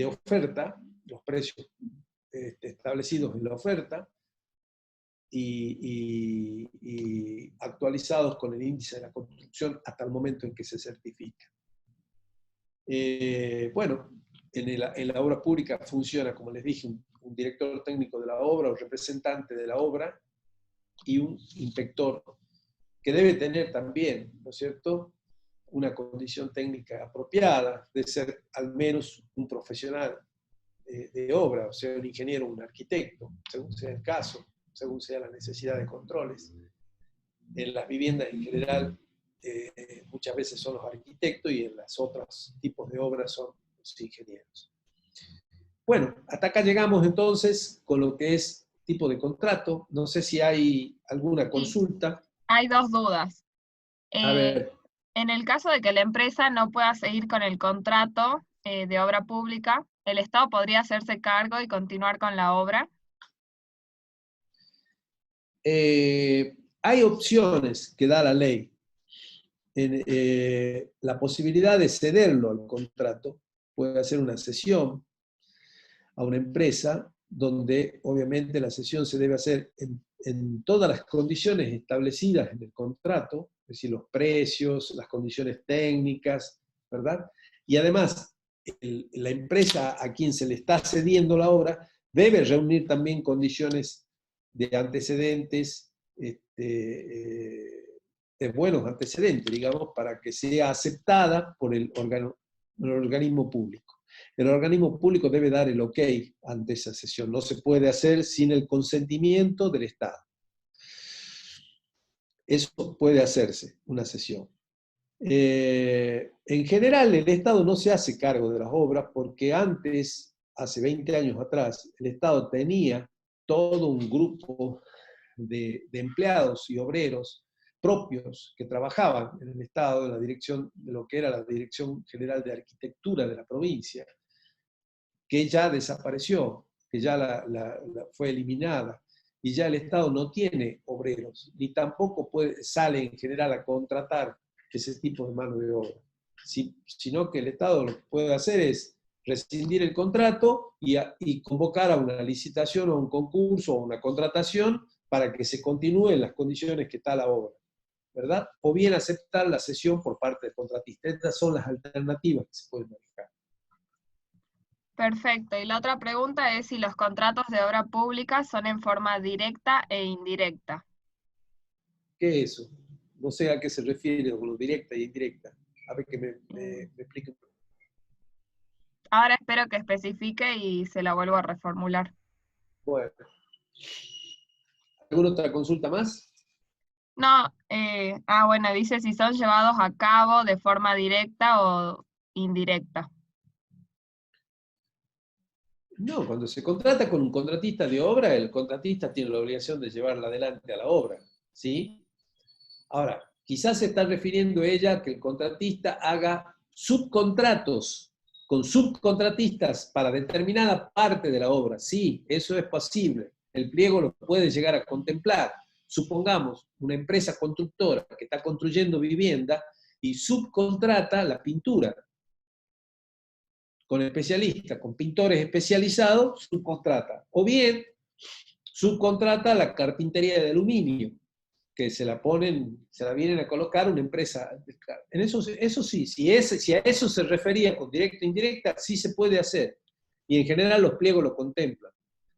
oferta, los precios establecidos en la oferta, y actualizados con el índice de la construcción hasta el momento en que se certifica. Bueno, en la obra pública funciona, como les dije, un director técnico de la obra o representante de la obra y un inspector que debe tener también, ¿no es cierto?, una condición técnica apropiada, de ser al menos un profesional de obra, o sea, un ingeniero, un arquitecto, según sea el caso, según sea la necesidad de controles. En las viviendas en general, muchas veces son los arquitectos y en los otros tipos de obras son los ingenieros. Bueno, hasta acá llegamos entonces con lo que es tipo de contrato. No sé si hay alguna consulta. Hay dos dudas. A ver. En el caso de que la empresa no pueda seguir con el contrato de obra pública, ¿el Estado podría hacerse cargo y continuar con la obra? Hay opciones que da la ley. La posibilidad de cederlo al contrato, puede hacer una cesión a una empresa, donde obviamente la cesión se debe hacer en todas las condiciones establecidas en el contrato, es decir, los precios, las condiciones técnicas, ¿verdad? Y además, la empresa a quien se le está cediendo la obra debe reunir también condiciones de antecedentes, de buenos antecedentes, digamos, para que sea aceptada por el organismo público. El organismo público debe dar el ok ante esa cesión. No se puede hacer sin el consentimiento del Estado. eso puede hacerse, una cesión. En general, el Estado no se hace cargo de las obras porque antes, hace 20 años atrás, el Estado tenía todo un grupo de empleados y obreros propios que trabajaban en el Estado, en la dirección de lo que era la Dirección General de Arquitectura de la provincia, que ya desapareció, que ya fue eliminada, y ya el Estado no tiene obreros, ni tampoco sale en general a contratar ese tipo de mano de obra, sino que el Estado lo que puede hacer es rescindir el contrato y convocar a una licitación o un concurso o una contratación para que se continúe en las condiciones que está la obra, ¿verdad? O bien aceptar la cesión por parte del contratista. Estas son las alternativas que se pueden manejar. Perfecto. Y la otra pregunta es si los contratos de obra pública son en forma directa e indirecta. ¿Qué es eso? No sé a qué se refiere con lo directa e indirecta. A ver que me explique. Ahora espero que especifique y se la vuelvo a reformular. Bueno. ¿Alguna otra consulta más? No, bueno, dice si son llevados a cabo de forma directa o indirecta. No, cuando se contrata con un contratista de obra, el contratista tiene la obligación de llevarla adelante a la obra, ¿sí? Ahora, quizás se está refiriendo ella a que el contratista haga subcontratos con subcontratistas para determinada parte de la obra. Sí, eso es posible. El pliego lo puede llegar a contemplar. Supongamos una empresa constructora que está construyendo vivienda y subcontrata la pintura con especialistas, con pintores especializados, subcontrata. O bien, subcontrata la carpintería de aluminio, que se la vienen a colocar una empresa. En eso sí, si a eso se refería con directa e indirecta, sí se puede hacer. Y en general los pliegos lo contemplan,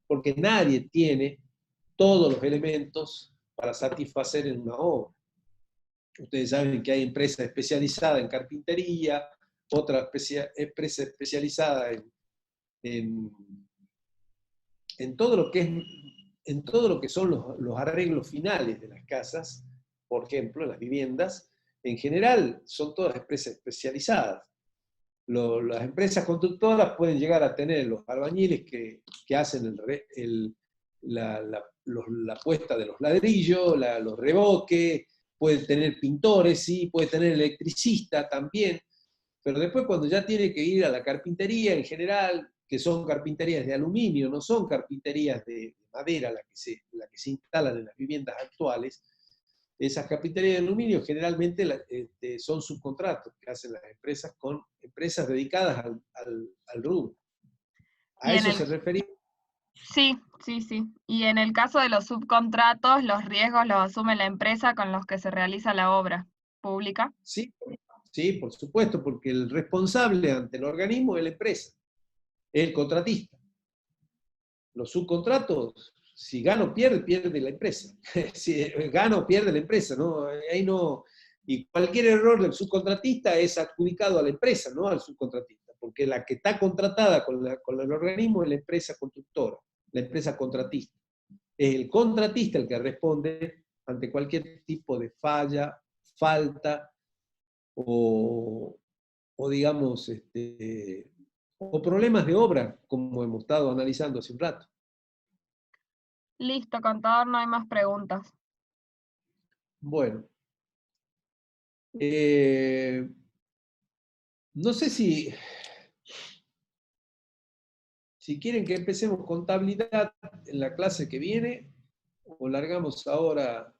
porque nadie tiene todos los elementos para satisfacer en una obra. Ustedes saben que hay empresas especializadas en carpintería, otra empresa especializada en, en todo lo que es en todo lo que son los arreglos finales de las casas, por ejemplo, en las viviendas, en general son todas empresas especializadas. Las empresas constructoras pueden llegar a tener los albañiles que hacen la puesta de los ladrillos, los revoques, puede tener pintores, sí, puede tener electricista también, pero después cuando ya tiene que ir a la carpintería en general, que son carpinterías de aluminio, no son carpinterías de madera la que se instalan en las viviendas actuales, esas carpinterías de aluminio generalmente son subcontratos que hacen las empresas con empresas dedicadas al rubro. Y ¿A eso se refería? Sí. Y en el caso de los subcontratos, los riesgos los asume la empresa con los que se realiza la obra pública. Sí, sí, por supuesto, porque el responsable ante el organismo es la empresa, es el contratista. Los subcontratos, si gana o pierde, pierde la empresa. Si gana o pierde la empresa, ¿no? Ahí no. Y cualquier error del subcontratista es adjudicado a la empresa, no al subcontratista, porque la que está contratada con el organismo es la empresa constructora, la empresa contratista. Es el contratista el que responde ante cualquier tipo de falla, falta o digamos, o problemas de obra, como hemos estado analizando hace un rato. Listo, contador, no hay más preguntas. Bueno, no sé si quieren que empecemos contabilidad en la clase que viene o largamos ahora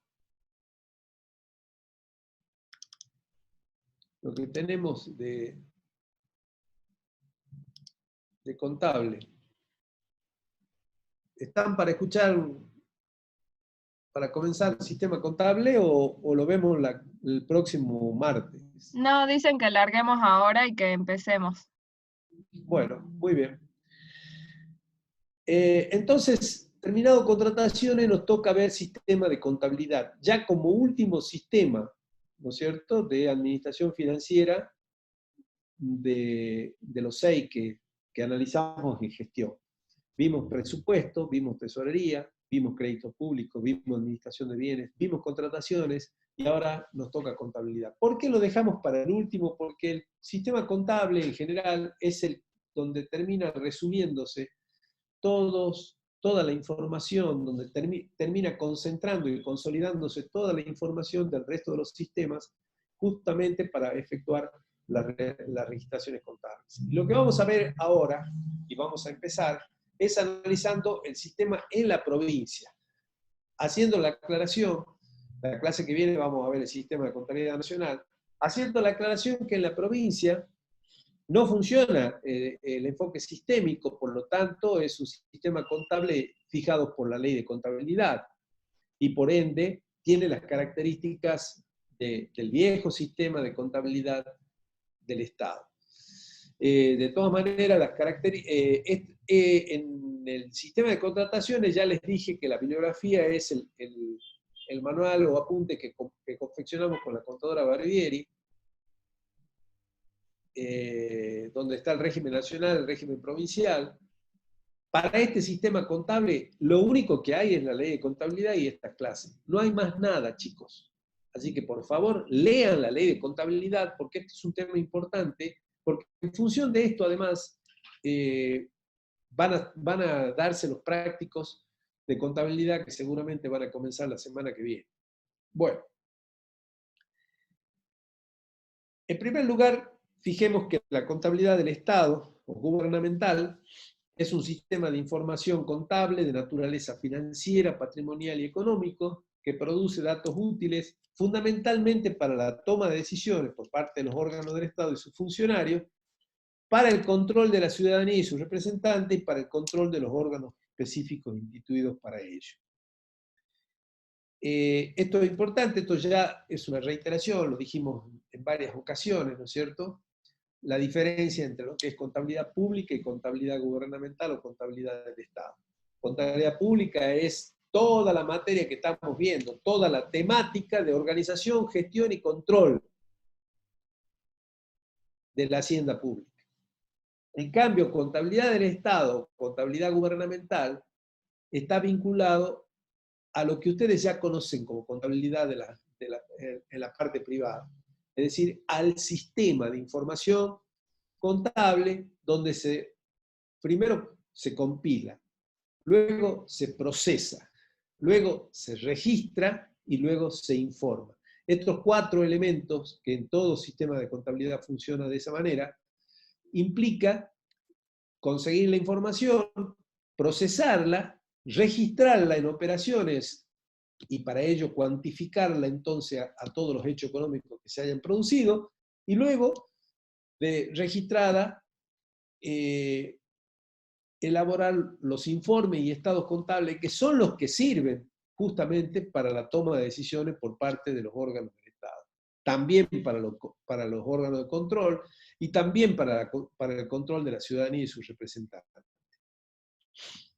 lo que tenemos de contable. ¿Están para escuchar, para comenzar el sistema contable o lo vemos el próximo martes? No, dicen que larguemos ahora y que empecemos. Bueno, muy bien. Entonces, terminado contrataciones, nos toca ver sistema de contabilidad, ya como último sistema, ¿no es cierto?, de administración financiera de los 6 que analizamos en gestión. Vimos presupuesto, vimos tesorería, vimos créditos públicos, vimos administración de bienes, vimos contrataciones, y ahora nos toca contabilidad. ¿Por qué lo dejamos para el último? Porque el sistema contable en general es el donde termina resumiéndose toda la información, donde termina concentrando y consolidándose toda la información del resto de los sistemas, justamente para efectuar las registraciones contables. Y lo que vamos a ver ahora, y vamos a empezar, es analizando el sistema en la provincia. Haciendo la aclaración, la clase que viene vamos a ver el sistema de contabilidad nacional, haciendo la aclaración que en la provincia no funciona el enfoque sistémico, por lo tanto es un sistema contable fijado por la ley de contabilidad y por ende tiene las características del viejo sistema de contabilidad del Estado. De todas maneras, en el sistema de contrataciones ya les dije que la bibliografía es el manual o apunte que confeccionamos con la contadora Barbieri, donde está el régimen nacional, el régimen provincial. Para este sistema contable, lo único que hay es la ley de contabilidad y estas clases. No hay más nada, chicos. Así que, por favor, lean la ley de contabilidad, porque este es un tema importante, porque en función de esto, además, van a darse los prácticos de contabilidad que seguramente van a comenzar la semana que viene. Bueno. En primer lugar, fijemos que la contabilidad del Estado o gubernamental es un sistema de información contable de naturaleza financiera, patrimonial y económico que produce datos útiles fundamentalmente para la toma de decisiones por parte de los órganos del Estado y sus funcionarios, para el control de la ciudadanía y sus representantes y para el control de los órganos específicos instituidos para ello. Esto es importante, esto ya es una reiteración, lo dijimos en varias ocasiones, ¿no es cierto? La diferencia entre lo que es contabilidad pública y contabilidad gubernamental o contabilidad del Estado. Contabilidad pública es toda la materia que estamos viendo, toda la temática de organización, gestión y control de la hacienda pública. En cambio, contabilidad del Estado, contabilidad gubernamental, está vinculado a lo que ustedes ya conocen como contabilidad en la parte privada. Es decir, al sistema de información contable donde primero se compila, luego se procesa, luego se registra y luego se informa. Estos 4 elementos, que en todo sistema de contabilidad funciona de esa manera, implica conseguir la información, procesarla, registrarla en operaciones y para ello cuantificarla entonces a todos los hechos económicos que se hayan producido, y luego de registrada, elaborar los informes y estados contables que son los que sirven justamente para la toma de decisiones por parte de los órganos del Estado. También para los órganos de control y también para el control de la ciudadanía y sus representantes.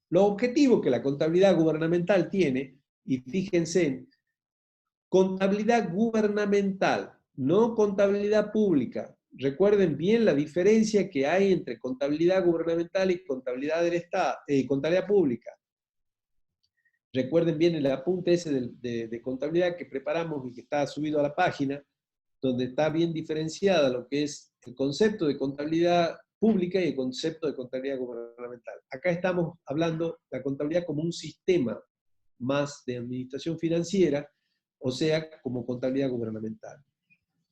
Los objetivos que la contabilidad gubernamental tiene, y fíjense, contabilidad gubernamental, no contabilidad pública. Recuerden bien la diferencia que hay entre contabilidad gubernamental y contabilidad del Estado, contabilidad pública. Recuerden bien el apunte ese de contabilidad que preparamos y que está subido a la página, donde está bien diferenciada lo que es el concepto de contabilidad pública y el concepto de contabilidad gubernamental. Acá estamos hablando de la contabilidad como un sistema más de administración financiera, o sea, como contabilidad gubernamental.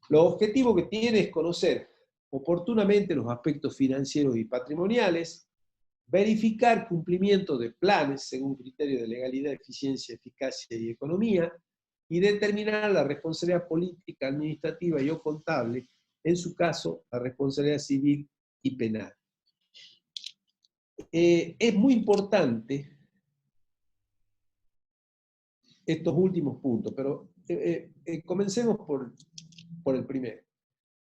Lo objetivo que tiene es conocer oportunamente los aspectos financieros y patrimoniales, verificar cumplimiento de planes según criterios de legalidad, eficiencia, eficacia y economía, y determinar la responsabilidad política, administrativa y o contable, en su caso, la responsabilidad civil y penal. Es muy importante estos últimos puntos, pero comencemos por el primero.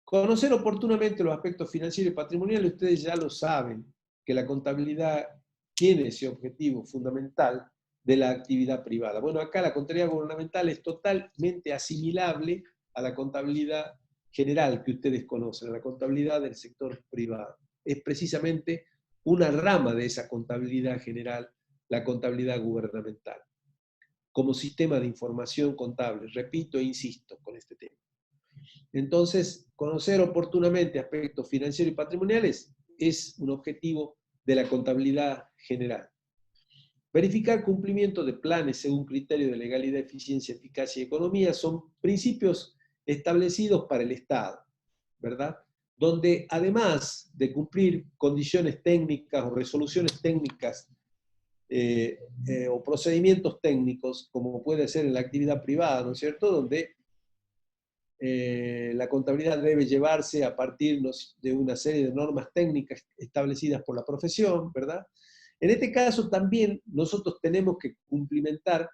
Conocer oportunamente los aspectos financieros y patrimoniales, ustedes ya lo saben, que la contabilidad tiene ese objetivo fundamental de la actividad privada. Bueno, acá la contabilidad gubernamental es totalmente asimilable a la contabilidad general que ustedes conocen, a la contabilidad del sector privado. Es precisamente una rama de esa contabilidad general, la contabilidad gubernamental. como sistema de información contable. Repito e insisto con este tema. Entonces, conocer oportunamente aspectos financieros y patrimoniales es un objetivo de la contabilidad general. Verificar cumplimiento de planes según criterios de legalidad, eficiencia, eficacia y economía son principios establecidos para el Estado, ¿verdad? Donde además de cumplir condiciones técnicas o resoluciones técnicas o procedimientos técnicos, como puede ser en la actividad privada, ¿no es cierto?, donde la contabilidad debe llevarse a partir de una serie de normas técnicas establecidas por la profesión, ¿verdad? En este caso también nosotros tenemos que cumplimentar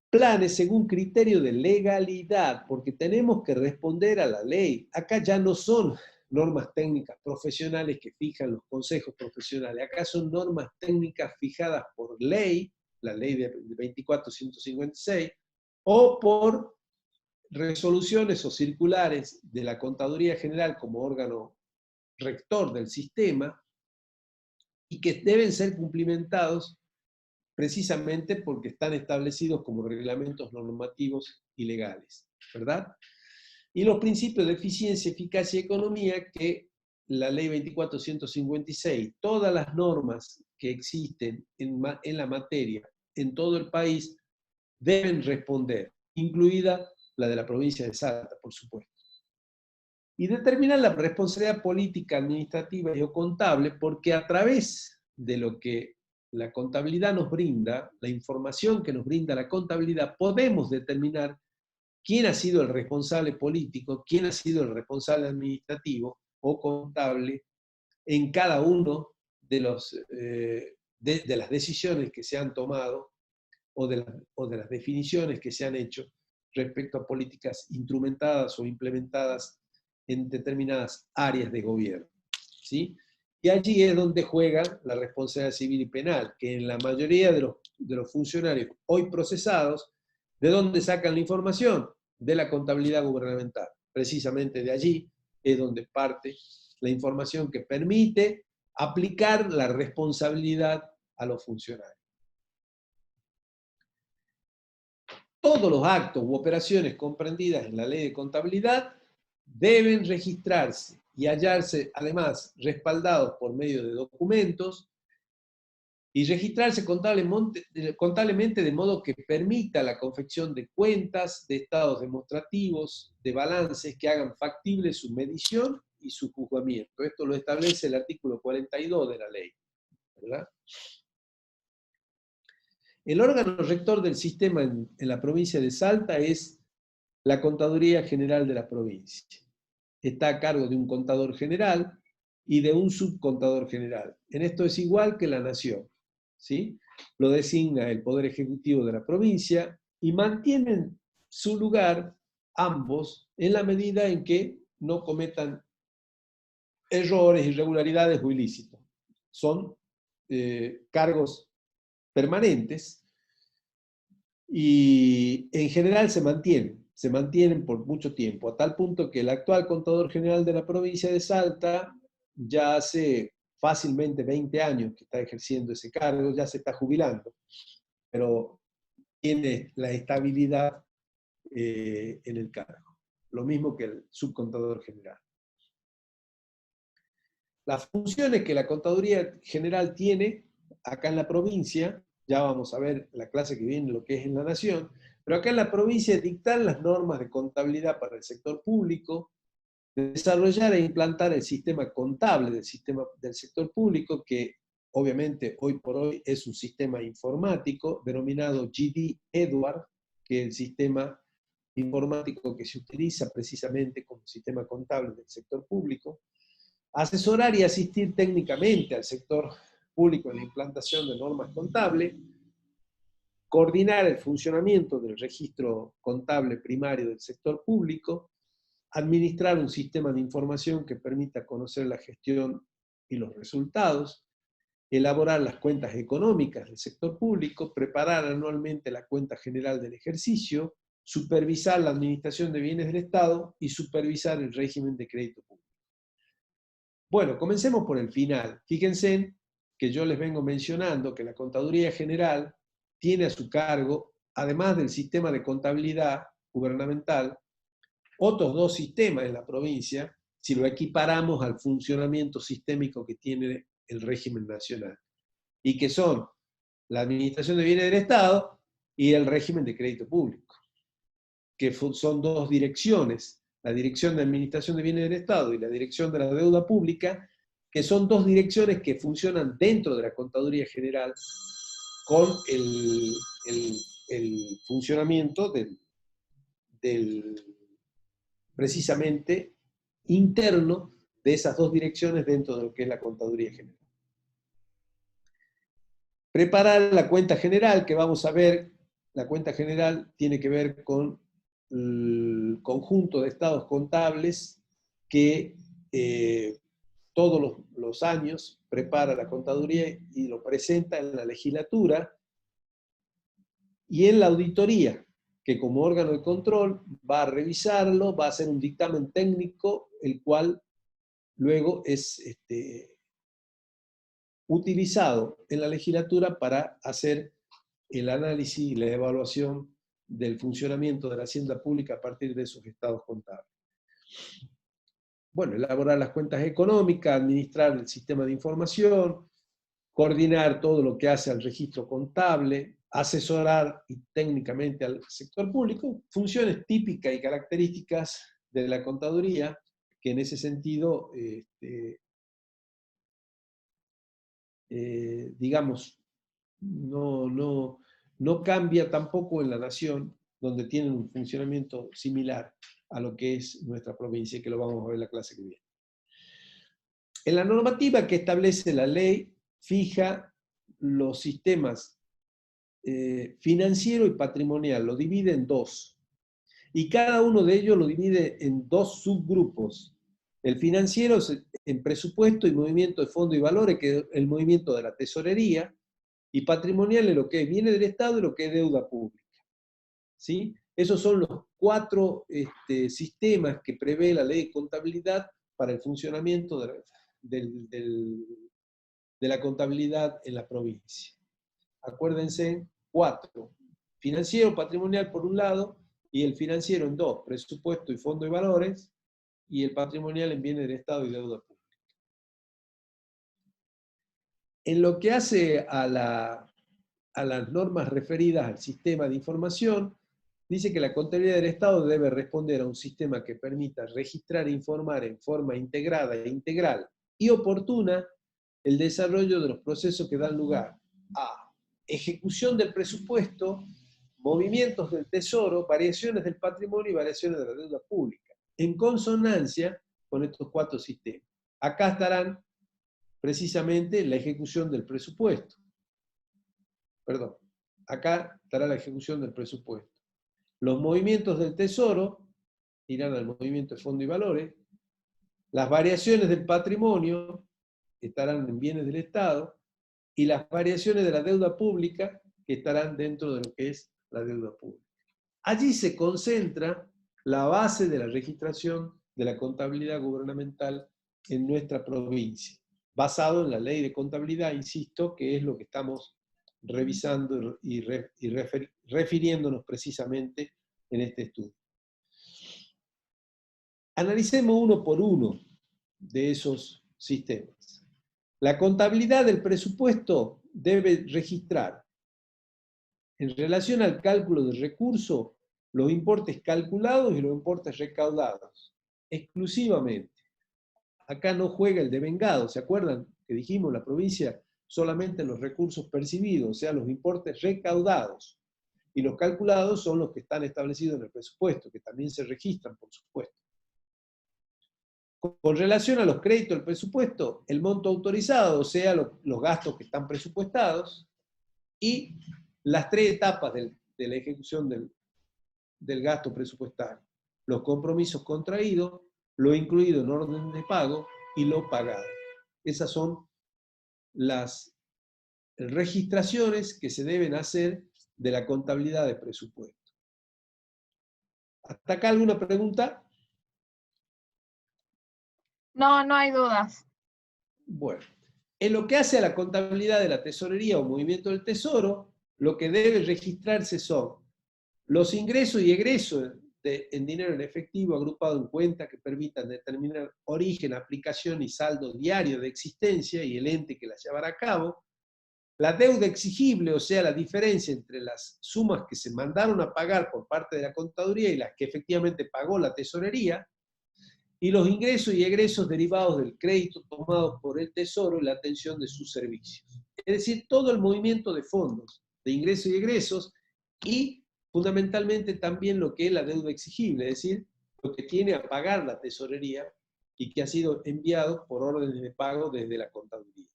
planes según criterio de legalidad, porque tenemos que responder a la ley. Acá ya no son normas técnicas profesionales que fijan los consejos profesionales, acá son normas técnicas fijadas por ley, la ley de 24.156, o por resoluciones o circulares de la Contaduría General como órgano rector del sistema, y que deben ser cumplimentados precisamente porque están establecidos como reglamentos normativos y legales, ¿verdad? Y los principios de eficiencia, eficacia y economía que la ley 24.156, todas las normas que existen en la materia en todo el país deben responder, incluida la de la provincia de Salta, por supuesto. Y determinar la responsabilidad política, administrativa y o contable, porque a través de lo que la contabilidad nos brinda, la información que nos brinda la contabilidad, podemos determinar quién ha sido el responsable político, quién ha sido el responsable administrativo o contable en cada uno de las decisiones que se han tomado o de las definiciones que se han hecho respecto a políticas instrumentadas o implementadas en determinadas áreas de gobierno, ¿sí? Y allí es donde juega la responsabilidad civil y penal, que en la mayoría de los funcionarios hoy procesados, ¿de dónde sacan la información? De la contabilidad gubernamental. Precisamente de allí es donde parte la información que permite aplicar la responsabilidad a los funcionarios. Todos los actos u operaciones comprendidas en la ley de contabilidad deben registrarse y hallarse, además, respaldados por medio de documentos y registrarse contablemente de modo que permita la confección de cuentas, de estados demostrativos, de balances que hagan factible su medición y su juzgamiento. Esto lo establece el artículo 42 de la ley, ¿verdad? El órgano rector del sistema en la provincia de Salta es la Contaduría General de la provincia. Está a cargo de un contador general y de un subcontador general. En esto es igual que la nación, ¿sí? Lo designa el Poder Ejecutivo de la provincia y mantienen su lugar ambos en la medida en que no cometan errores, irregularidades o ilícitos. Son cargos permanentes y en general se mantienen por mucho tiempo, a tal punto que el actual contador general de la provincia de Salta ya hace fácilmente 20 años que está ejerciendo ese cargo, ya se está jubilando, pero tiene la estabilidad en el cargo, lo mismo que el subcontador general. Las funciones que la Contaduría General tiene acá en la provincia, ya vamos a ver la clase que viene lo que es en la nación, pero acá en la provincia dictar las normas de contabilidad para el sector público, desarrollar e implantar el sistema contable del sector público, que obviamente hoy por hoy es un sistema informático denominado GD Edward, que es el sistema informático que se utiliza precisamente como sistema contable del sector público, asesorar y asistir técnicamente al sector público en la implantación de normas contables, coordinar el funcionamiento del registro contable primario del sector público, administrar un sistema de información que permita conocer la gestión y los resultados, elaborar las cuentas económicas del sector público, preparar anualmente la cuenta general del ejercicio, supervisar la administración de bienes del Estado y supervisar el régimen de crédito público. Bueno, comencemos por el final. Fíjense que yo les vengo mencionando que la Contaduría General tiene a su cargo, además del sistema de contabilidad gubernamental, otros dos sistemas en la provincia, si lo equiparamos al funcionamiento sistémico que tiene el régimen nacional, y que son la Administración de Bienes del Estado y el régimen de crédito público, que son dos direcciones, la Dirección de Administración de Bienes del Estado y la Dirección de la Deuda Pública, que son dos direcciones que funcionan dentro de la Contaduría General con el funcionamiento precisamente interno de esas dos direcciones dentro de lo que es la Contaduría General. Preparar la cuenta general, que vamos a ver, la cuenta general tiene que ver con el conjunto de estados contables que todos los años prepara la contaduría y lo presenta en la legislatura y en la auditoría, que como órgano de control va a revisarlo, va a hacer un dictamen técnico, el cual luego es utilizado en la legislatura para hacer el análisis y la evaluación del funcionamiento de la hacienda pública a partir de esos estados contables. Bueno, elaborar las cuentas económicas, administrar el sistema de información, coordinar todo lo que hace al registro contable, asesorar técnicamente al sector público, funciones típicas y características de la contaduría, que en ese sentido, digamos, no cambia tampoco en la nación, donde tienen un funcionamiento similar a lo que es nuestra provincia, que lo vamos a ver en la clase que viene. En la normativa que establece la ley, fija los sistemas financiero y patrimonial, lo divide en dos. Y cada uno de ellos lo divide en dos subgrupos. El financiero es en presupuesto y movimiento de fondos y valores, que es el movimiento de la tesorería, y patrimonial es lo que viene del Estado y lo que es deuda pública. ¿Sí? Esos son los cuatro sistemas que prevé la ley de contabilidad para el funcionamiento de la contabilidad en la provincia. Acuérdense, 4. Financiero, patrimonial por un lado, y el financiero en 2, presupuesto y fondo y valores, y el patrimonial en bienes del Estado y deuda pública. En lo que hace a las normas referidas al sistema de información, dice que la contabilidad del Estado debe responder a un sistema que permita registrar e informar en forma integrada e integral y oportuna el desarrollo de los procesos que dan lugar a ejecución del presupuesto, movimientos del tesoro, variaciones del patrimonio y variaciones de la deuda pública, en consonancia con estos cuatro sistemas. Acá estarán precisamente la ejecución del presupuesto. Perdón, acá estará la ejecución del presupuesto. Los movimientos del tesoro irán al movimiento de fondo y valores. Las variaciones del patrimonio estarán en bienes del Estado. Y las variaciones de la deuda pública que estarán dentro de lo que es la deuda pública. Allí se concentra la base de la registración de la contabilidad gubernamental en nuestra provincia, basado en la ley de contabilidad, insisto, que es lo que estamos revisando y refiriéndonos precisamente en este estudio. Analicemos uno por uno de esos sistemas. La contabilidad del presupuesto debe registrar, en relación al cálculo del recurso, los importes calculados y los importes recaudados, exclusivamente. Acá no juega el devengado, ¿se acuerdan que dijimos la provincia solamente los recursos percibidos, o sea, los importes recaudados? Y los calculados son los que están establecidos en el presupuesto, que también se registran, por supuesto. Con relación a los créditos del presupuesto, el monto autorizado, o sea, los gastos que están presupuestados, y las tres etapas de la ejecución del gasto presupuestario. Los compromisos contraídos, lo incluido en orden de pago y lo pagado. Esas son las registraciones que se deben hacer de la contabilidad de presupuesto. ¿Hasta acá alguna pregunta? No, no hay dudas. Bueno, en lo que hace a la contabilidad de la tesorería o movimiento del tesoro, lo que debe registrarse son los ingresos y egresos en dinero en efectivo agrupado en cuentas que permitan determinar origen, aplicación y saldo diario de existencia y el ente que las llevará a cabo, la deuda exigible, o sea, la diferencia entre las sumas que se mandaron a pagar por parte de la contaduría y las que efectivamente pagó la tesorería, y los ingresos y egresos derivados del crédito tomado por el Tesoro y la atención de sus servicios. Es decir, todo el movimiento de fondos, de ingresos y egresos, y fundamentalmente también lo que es la deuda exigible, es decir, lo que tiene a pagar la tesorería y que ha sido enviado por órdenes de pago desde la contaduría.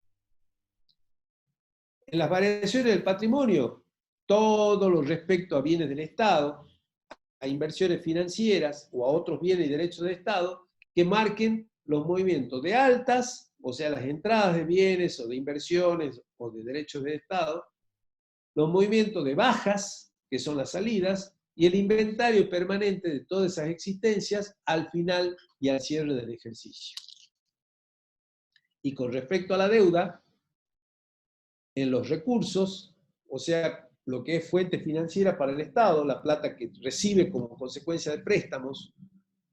En las variaciones del patrimonio, todo lo respecto a bienes del Estado, a inversiones financieras o a otros bienes y derechos del Estado, que marquen los movimientos de altas, o sea, las entradas de bienes o de inversiones o de derechos del Estado, los movimientos de bajas, que son las salidas, y el inventario permanente de todas esas existencias al final y al cierre del ejercicio. Y con respecto a la deuda, en los recursos, o sea, lo que es fuente financiera para el Estado, la plata que recibe como consecuencia de préstamos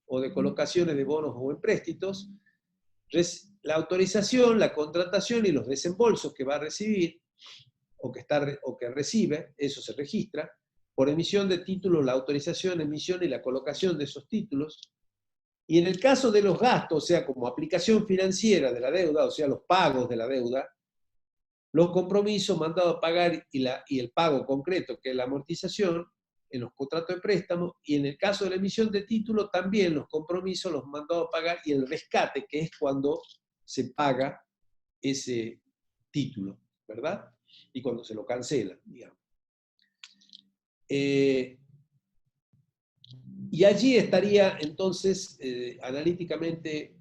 o de colocaciones de bonos o empréstitos, la autorización, la contratación y los desembolsos que va a recibir o que recibe, eso se registra, por emisión de títulos, la autorización, emisión y la colocación de esos títulos. Y en el caso de los gastos, o sea, como aplicación financiera de la deuda, o sea, los pagos de la deuda, los compromisos mandados a pagar y el pago concreto, que es la amortización, en los contratos de préstamo, y en el caso de la emisión de título, también los compromisos, los mandados a pagar, y el rescate, que es cuando se paga ese título, ¿verdad? Y cuando se lo cancela, digamos. Y allí estaría entonces analíticamente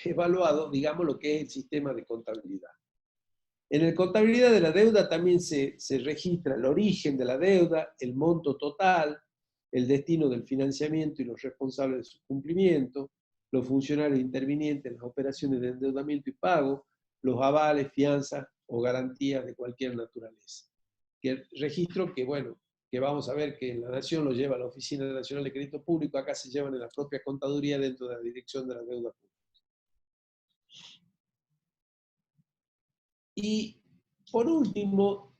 evaluado, digamos, lo que es el sistema de contabilidad. En la contabilidad de la deuda también se registra el origen de la deuda, el monto total, el destino del financiamiento y los responsables de su cumplimiento, los funcionarios intervinientes en las operaciones de endeudamiento y pago, los avales, fianzas o garantías de cualquier naturaleza. Que registro que, bueno, que vamos a ver que en la Nación lo lleva la Oficina Nacional de Crédito Público, acá se llevan en la propia contaduría dentro de la Dirección de la Deuda Pública. Y, por último,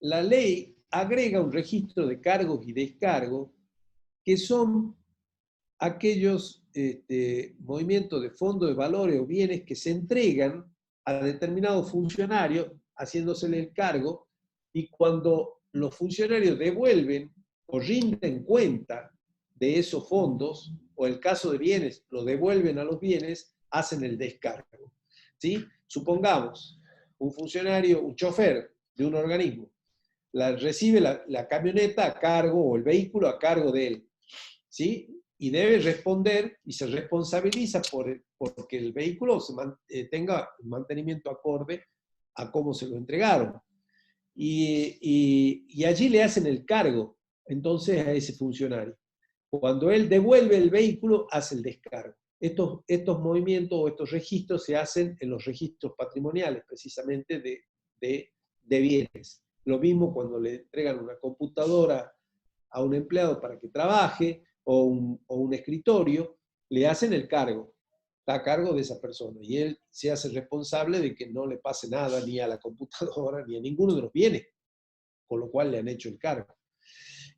la ley agrega un registro de cargos y descargos que son aquellos movimientos de fondos de valores o bienes que se entregan a determinados funcionarios haciéndosele el cargo, y cuando los funcionarios devuelven o rinden cuenta de esos fondos, o el caso de bienes, lo devuelven a los bienes, hacen el descargo. ¿Sí? Supongamos, un funcionario, un chofer de un organismo, recibe la camioneta a cargo o el vehículo a cargo de él, ¿sí? Y debe responder y se responsabiliza porque el vehículo tenga un mantenimiento acorde a cómo se lo entregaron. Y allí le hacen el cargo, entonces, a ese funcionario. Cuando él devuelve el vehículo, hace el descargo. Estos movimientos o estos registros se hacen en los registros patrimoniales, precisamente de bienes. Lo mismo cuando le entregan una computadora a un empleado para que trabaje, o un escritorio, le hacen el cargo, está a cargo de esa persona, y él se hace responsable de que no le pase nada ni a la computadora ni a ninguno de los bienes, con lo cual le han hecho el cargo.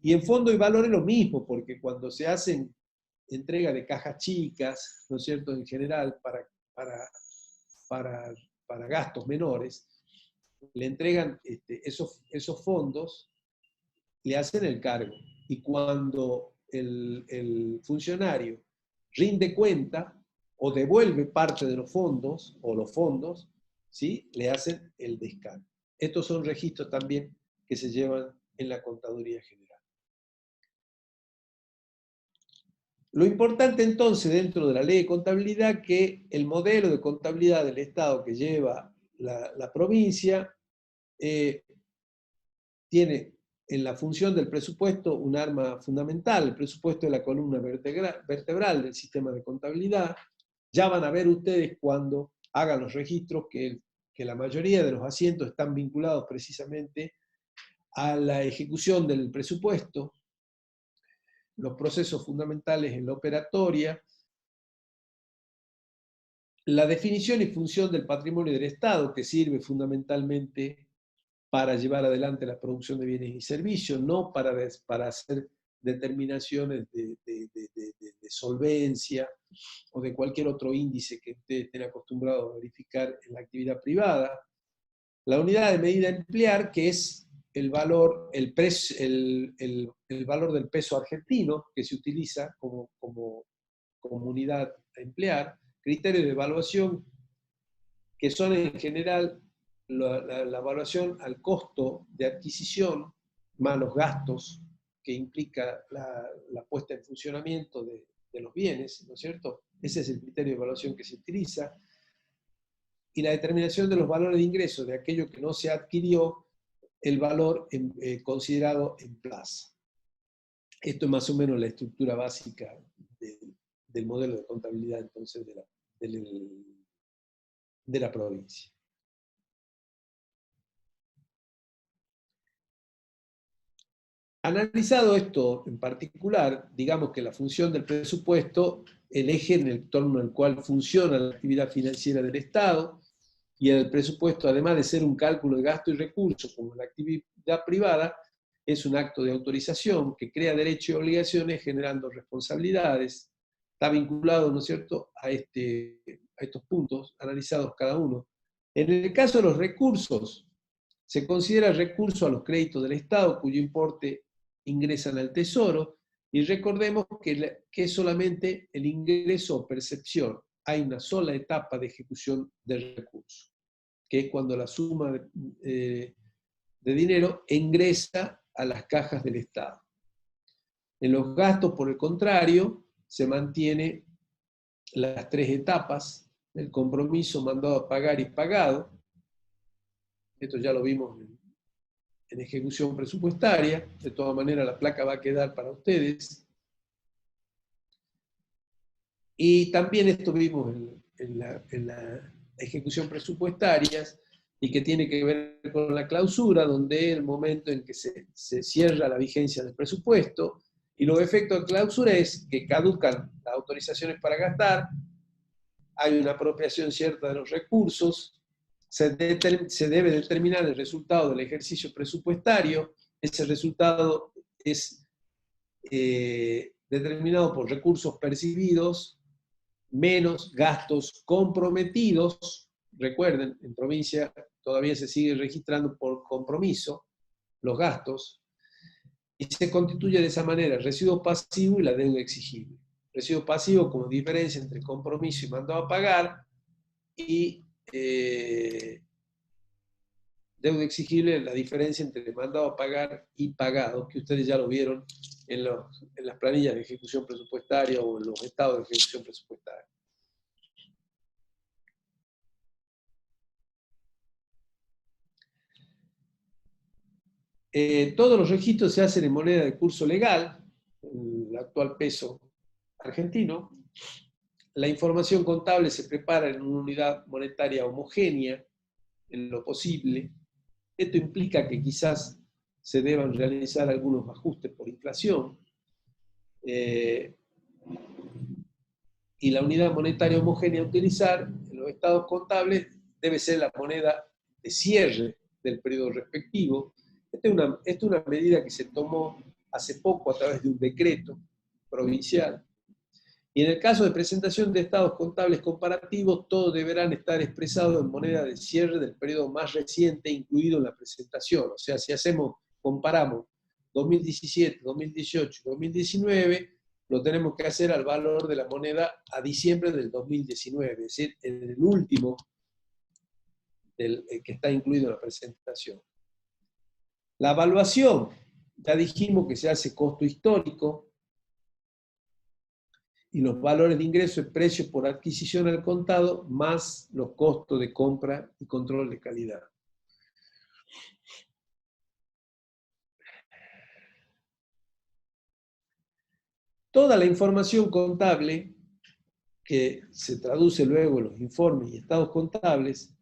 Y en fondo y valor es lo mismo, porque cuando se hacen entrega de cajas chicas, ¿no es cierto?, en general para gastos menores, le entregan esos fondos, le hacen el cargo. Y cuando el funcionario rinde cuenta o devuelve parte de los fondos, ¿sí?, le hacen el descargo. Estos son registros también que se llevan en la Contaduría General. Lo importante entonces dentro de la ley de contabilidad, que el modelo de contabilidad del Estado que lleva la provincia tiene en la función del presupuesto un arma fundamental. El presupuesto es la columna vertebral del sistema de contabilidad. Ya van a ver ustedes cuando hagan los registros que que la mayoría de los asientos están vinculados precisamente a la ejecución del presupuesto, los procesos fundamentales en la operatoria, la definición y función del patrimonio del Estado, que sirve fundamentalmente para llevar adelante la producción de bienes y servicios, no para hacer determinaciones de solvencia o de cualquier otro índice que ustedes estén acostumbrados a verificar en la actividad privada. La unidad de medida a emplear, que es el valor, el valor del peso argentino que se utiliza como unidad a emplear, criterios de evaluación que son en general la evaluación al costo de adquisición más los gastos que implica la puesta en funcionamiento de los bienes, ¿no es cierto? Ese es el criterio de evaluación que se utiliza. Y la determinación de los valores de ingreso de aquello que no se adquirió, el valor considerado en plaza. Esto es más o menos la estructura básica del modelo de contabilidad entonces de la provincia. Analizado esto en particular, digamos que la función del presupuesto, el eje en el torno al cual funciona la actividad financiera del Estado, y el presupuesto, además de ser un cálculo de gasto y recursos como la actividad privada, es un acto de autorización que crea derechos y obligaciones generando responsabilidades. Está vinculado, ¿no es cierto?, a estos puntos analizados cada uno. En el caso de los recursos, se considera recurso a los créditos del Estado cuyo importe ingresan al Tesoro, y recordemos que es solamente el ingreso o percepción. Hay una sola etapa de ejecución del recurso, que es cuando la suma de dinero ingresa a las cajas del Estado. En los gastos, por el contrario, se mantiene las tres etapas del compromiso, mandado a pagar y pagado. Esto ya lo vimos en ejecución presupuestaria. De todas maneras, la placa va a quedar para ustedes. Y también esto vimos en la ejecución presupuestaria, y que tiene que ver con la clausura, donde es el momento en que se cierra la vigencia del presupuesto, y los efectos de clausura es que caducan las autorizaciones para gastar, hay una apropiación cierta de los recursos, se debe determinar el resultado del ejercicio presupuestario. Ese resultado es determinado por recursos percibidos menos gastos comprometidos. Recuerden, en provincia todavía se sigue registrando por compromiso los gastos, y se constituye de esa manera el residuo pasivo y la deuda exigible. Residuo pasivo como diferencia entre compromiso y mandado a pagar, y deuda exigible, la diferencia entre mandado a pagar y pagado, que ustedes ya lo vieron en las planillas de ejecución presupuestaria o en los estados de ejecución presupuestaria. Todos los registros se hacen en moneda de curso legal, el actual peso argentino. La información contable se prepara en una unidad monetaria homogénea, en lo posible. Esto implica que quizás se deban realizar algunos ajustes por inflación. Y la unidad monetaria homogénea a utilizar en los estados contables debe ser la moneda de cierre del periodo respectivo. Esta es una medida que se tomó hace poco a través de un decreto provincial. Y en el caso de presentación de estados contables comparativos, todos deberán estar expresados en moneda de cierre del periodo más reciente incluido en la presentación. O sea, si comparamos 2017, 2018, 2019, lo tenemos que hacer al valor de la moneda a diciembre del 2019, es decir, en el último que está incluido en la presentación. La evaluación, ya dijimos que se hace costo histórico, y los valores de ingreso y precio por adquisición al contado, más los costos de compra y control de calidad. Toda la información contable que se traduce luego en los informes y estados contables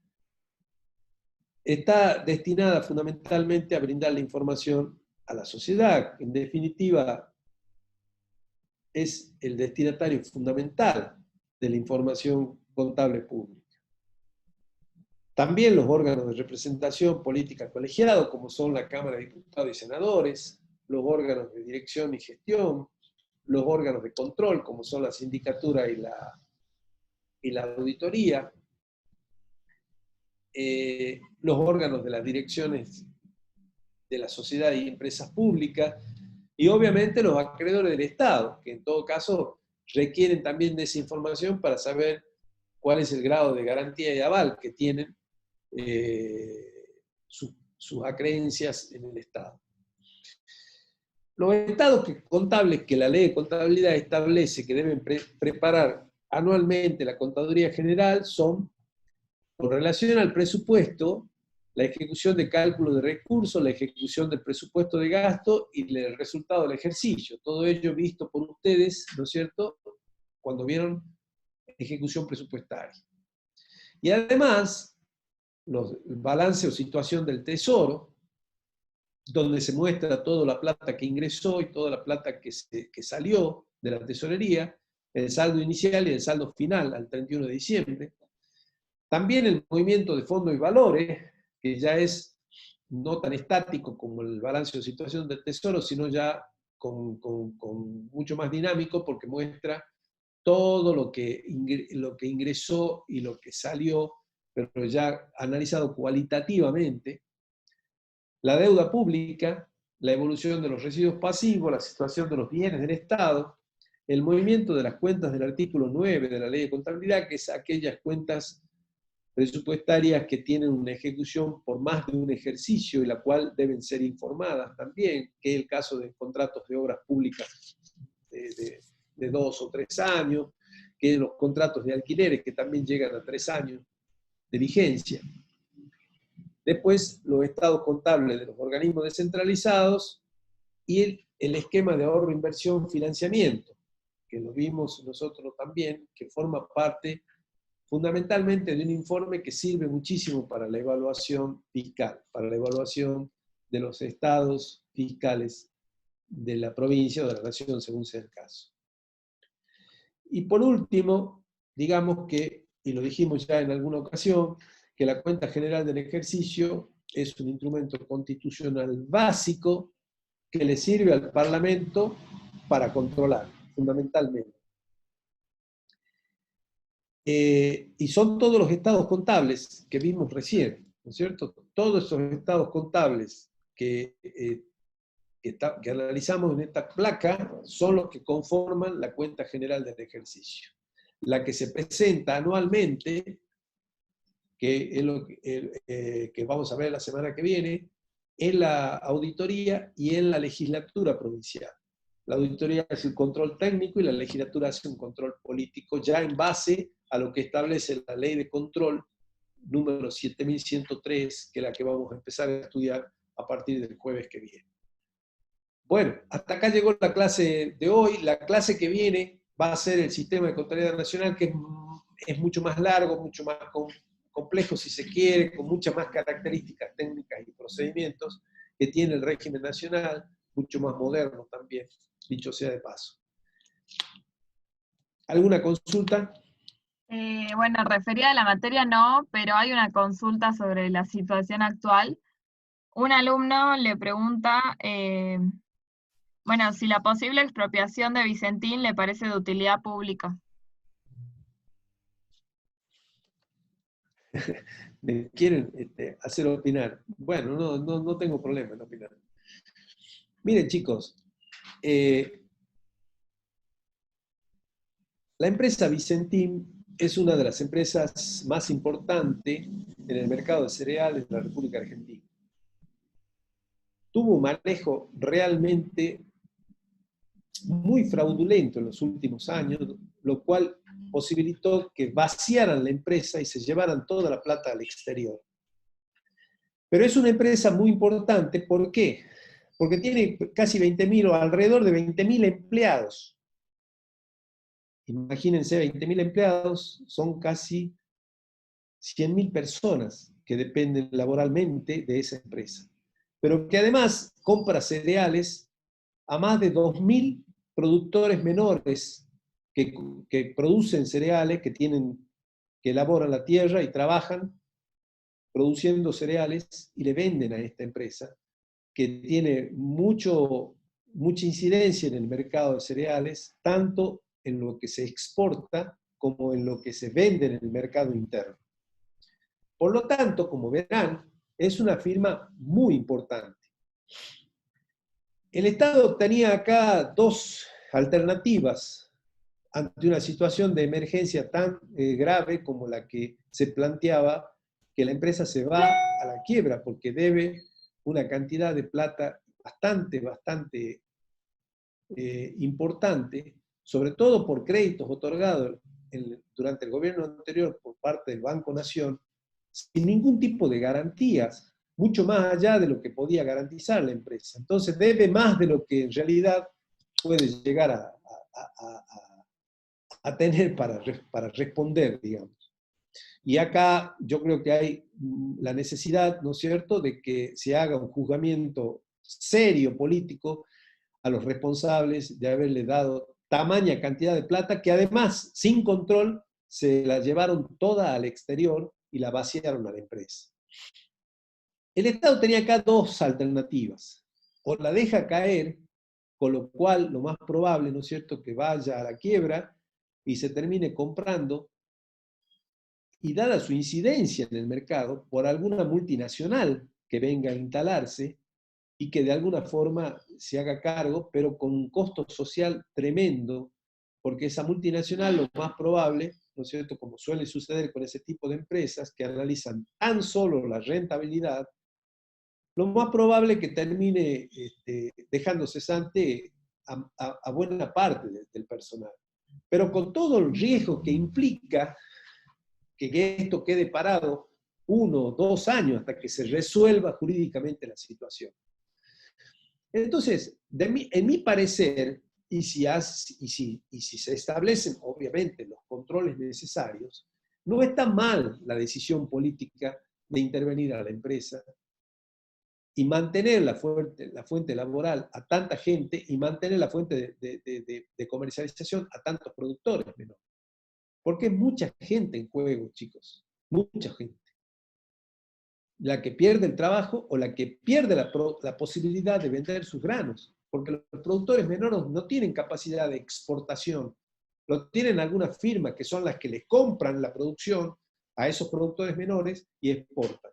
está destinada fundamentalmente a brindar la información a la sociedad. En definitiva, es el destinatario fundamental de la información contable pública. También los órganos de representación política colegiados, como son la Cámara de Diputados y Senadores, los órganos de dirección y gestión, los órganos de control, como son la sindicatura y la auditoría, los órganos de las direcciones de la sociedad y empresas públicas, y obviamente los acreedores del Estado, que en todo caso requieren también de esa información para saber cuál es el grado de garantía y aval que tienen sus acreencias en el Estado. Los estados contables que la ley de contabilidad establece que deben preparar anualmente la Contaduría General son, con relación al presupuesto, la ejecución de cálculo de recursos, la ejecución del presupuesto de gasto y el resultado del ejercicio. Todo ello visto por ustedes, ¿no es cierto?, cuando vieron ejecución presupuestaria. Y además, el balance o situación del Tesoro, donde se muestra toda la plata que ingresó y toda la plata que salió de la tesorería, el saldo inicial y el saldo final al 31 de diciembre. También el movimiento de fondos y valores, que ya es no tan estático como el balance de situación del Tesoro, sino ya con mucho más dinámico, porque muestra todo lo que ingresó y lo que salió, pero ya analizado cualitativamente. La deuda pública, la evolución de los residuos pasivos, la situación de los bienes del Estado, el movimiento de las cuentas del artículo 9 de la Ley de Contabilidad, que es aquellas cuentas presupuestarias que tienen una ejecución por más de un ejercicio y la cual deben ser informadas también, que es el caso de contratos de obras públicas de 2 o 3 años, que los contratos de alquileres que también llegan a 3 años de vigencia. Después, los estados contables de los organismos descentralizados y el esquema de ahorro, inversión, financiamiento, que lo vimos nosotros también, que forma parte fundamentalmente de un informe que sirve muchísimo para la evaluación fiscal, para la evaluación de los estados fiscales de la provincia o de la nación, según sea el caso. Y por último, digamos que, y lo dijimos ya en alguna ocasión, que la cuenta general del ejercicio es un instrumento constitucional básico que le sirve al Parlamento para controlar, fundamentalmente. Y son todos los estados contables que vimos recién, ¿no es cierto? Todos esos estados contables que analizamos en esta placa son los que conforman la cuenta general del ejercicio. La que se presenta anualmente, que es lo que vamos a ver la semana que viene, en la auditoría y en la legislatura provincial. La auditoría hace el control técnico y la legislatura hace un control político ya en base a lo que establece la ley de control número 7103, que es la que vamos a empezar a estudiar a partir del jueves que viene. Bueno, hasta acá llegó la clase de hoy. La clase que viene va a ser el sistema de contabilidad nacional, que es mucho más largo, mucho más complejo si se quiere, con muchas más características técnicas y procedimientos que tiene el régimen nacional, mucho más moderno también, dicho sea de paso. ¿Alguna consulta? Bueno, referida a la materia no, pero hay una consulta sobre la situación actual. Un alumno le pregunta, bueno, si la posible expropiación de Vicentín le parece de utilidad pública. Me quieren hacer opinar. Bueno, no tengo problema en opinar. Miren, chicos, la empresa Vicentín es una de las empresas más importantes en el mercado de cereales de la República Argentina. Tuvo un manejo realmente muy fraudulento en los últimos años, lo cual posibilitó que vaciaran la empresa y se llevaran toda la plata al exterior. Pero es una empresa muy importante, ¿por qué? Porque tiene casi 20.000 o alrededor de 20.000 empleados. Imagínense, 20.000 empleados son casi 100.000 personas que dependen laboralmente de esa empresa, pero que además compra cereales a más de 2.000 productores menores que producen cereales, que elaboran la tierra y trabajan produciendo cereales y le venden a esta empresa, que tiene mucha incidencia en el mercado de cereales, tanto en lo que se exporta como en lo que se vende en el mercado interno. Por lo tanto, como verán, es una firma muy importante. El Estado tenía acá dos alternativas ante una situación de emergencia tan grave como la que se planteaba, que la empresa se va a la quiebra porque debe una cantidad de plata bastante importante, sobre todo por créditos otorgados durante el gobierno anterior por parte del Banco Nación, sin ningún tipo de garantías, mucho más allá de lo que podía garantizar la empresa. Entonces debe más de lo que en realidad puede llegar a tener para responder, digamos. Y acá yo creo que hay la necesidad, ¿no es cierto?, de que se haga un juzgamiento serio político a los responsables de haberle dado tamaña cantidad de plata que además, sin control, se la llevaron toda al exterior y la vaciaron a la empresa. El Estado tenía acá dos alternativas. O la deja caer, con lo cual lo más probable, ¿no es cierto?, que vaya a la quiebra y se termine comprando, y dada su incidencia en el mercado, por alguna multinacional que venga a instalarse y que de alguna forma se haga cargo, pero con un costo social tremendo, porque esa multinacional lo más probable, ¿no es cierto?, como suele suceder con ese tipo de empresas que analizan tan solo la rentabilidad, lo más probable es que termine dejando cesante a buena parte del personal. Pero con todo el riesgo que implica que esto quede parado 1 o 2 años hasta que se resuelva jurídicamente la situación. Entonces, en mi parecer, y si se establecen obviamente los controles necesarios, no está mal la decisión política de intervenir a la empresa y mantener la fuente laboral a tanta gente y mantener la fuente de comercialización a tantos productores menores. Porque hay mucha gente en juego, chicos, mucha gente. La que pierde el trabajo o la que pierde la posibilidad de vender sus granos, porque los productores menores no tienen capacidad de exportación, lo tienen algunas firmas que son las que les compran la producción a esos productores menores y exportan.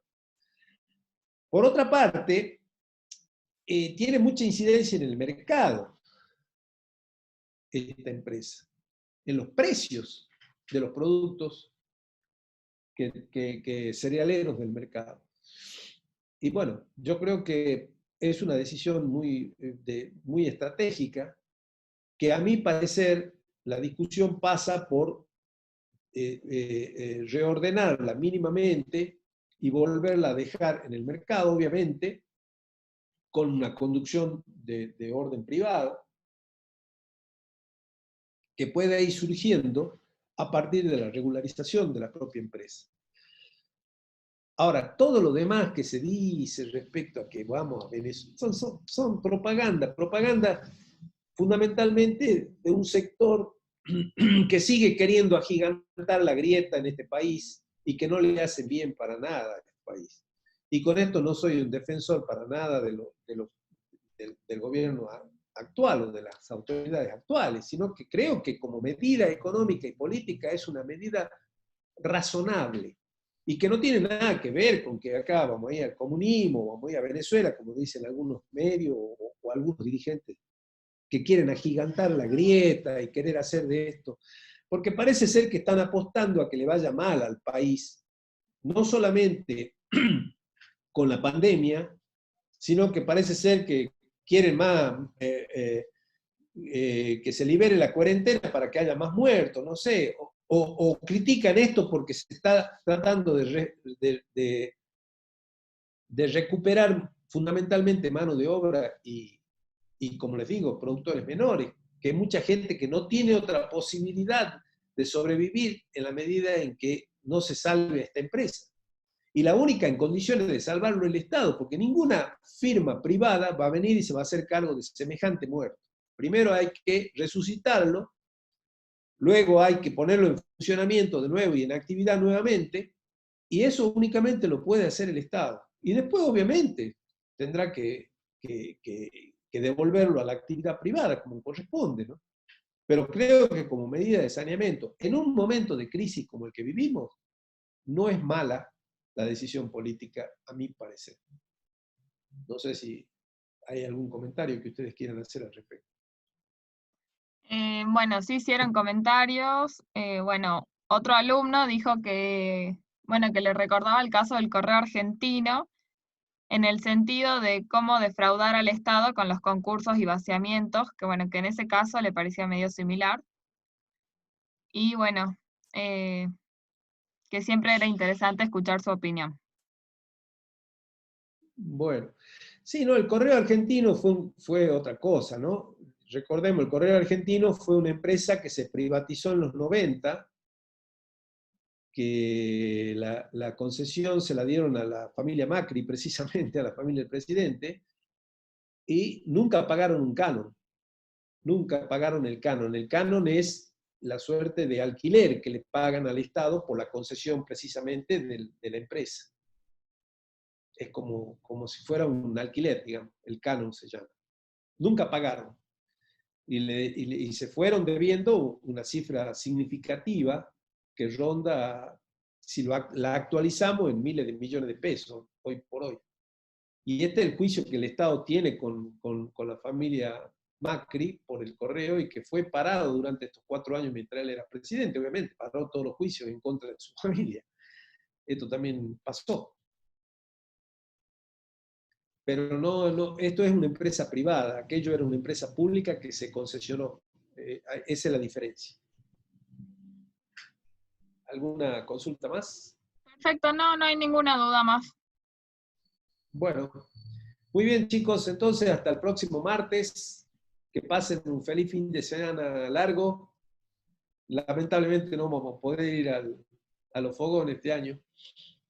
Por otra parte, tiene mucha incidencia en el mercado esta empresa, en los precios de los productos cerealeros del mercado. Y bueno, yo creo que es una decisión muy estratégica, que a mi parecer la discusión pasa por reordenarla mínimamente y volverla a dejar en el mercado, obviamente, con una conducción de orden privado, que pueda ir surgiendo a partir de la regularización de la propia empresa. Ahora, todo lo demás que se dice respecto a que vamos a Venezuela son propaganda fundamentalmente de un sector que sigue queriendo agigantar la grieta en este país y que no le hacen bien para nada a este país. Y con esto no soy un defensor para nada del gobierno actual o de las autoridades actuales, sino que creo que como medida económica y política es una medida razonable y que no tiene nada que ver con que acá vamos a ir al comunismo, vamos a ir a Venezuela, como dicen algunos medios o algunos dirigentes que quieren agigantar la grieta y querer hacer de esto, porque parece ser que están apostando a que le vaya mal al país, no solamente con la pandemia, sino que parece ser que quieren más que se libere la cuarentena para que haya más muertos, no sé, o critican esto porque se está tratando de recuperar fundamentalmente mano de obra y, como les digo, productores menores, que hay mucha gente que no tiene otra posibilidad de sobrevivir en la medida en que no se salve esta empresa. y la única en condiciones de salvarlo es el Estado, porque ninguna firma privada va a venir y se va a hacer cargo de semejante muerto. Primero hay que resucitarlo, luego hay que ponerlo en funcionamiento de nuevo y en actividad nuevamente, y eso únicamente lo puede hacer el Estado. Y después, obviamente, tendrá que devolverlo a la actividad privada, como corresponde, ¿no? Pero creo que como medida de saneamiento, en un momento de crisis como el que vivimos, no es mala la decisión política, a mi parecer. No sé si hay algún comentario que ustedes quieran hacer al respecto. Bueno, sí hicieron comentarios. Bueno, otro alumno dijo que, bueno, que le recordaba el caso del correo argentino, en el sentido de cómo defraudar al Estado con los concursos y vaciamientos, que bueno, que en ese caso le parecía medio similar. Y bueno, que siempre era interesante escuchar su opinión. Bueno, sí, no, el correo argentino fue otra cosa, ¿no? Recordemos, el correo argentino fue una empresa que se privatizó en los 90, que la concesión se la dieron a la familia Macri, precisamente a la familia del presidente, y nunca pagaron un canon. Nunca pagaron el canon. El canon es la suerte de alquiler que le pagan al Estado por la concesión precisamente de la empresa. Es como si fuera un alquiler, digamos, el canon se llama. Nunca pagaron. Y se fueron debiendo una cifra significativa que ronda, si la actualizamos, en miles de millones de pesos, hoy por hoy. Y este es el juicio que el Estado tiene con la familia Macri por el correo y que fue parado durante estos 4 años mientras él era presidente, obviamente, paró todos los juicios en contra de su familia. Esto también pasó. Pero no, esto es una empresa privada, aquello era una empresa pública que se concesionó. Esa es la diferencia. ¿Alguna consulta más? Perfecto, no hay ninguna duda más. Bueno, muy bien chicos, entonces hasta el próximo martes. Que pasen un feliz fin de semana largo. Lamentablemente no vamos a poder ir a los fogones este año.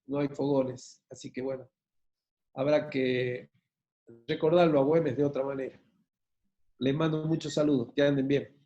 No hay fogones, así que bueno, habrá que recordarlo a Güemes de otra manera. Les mando muchos saludos, que anden bien.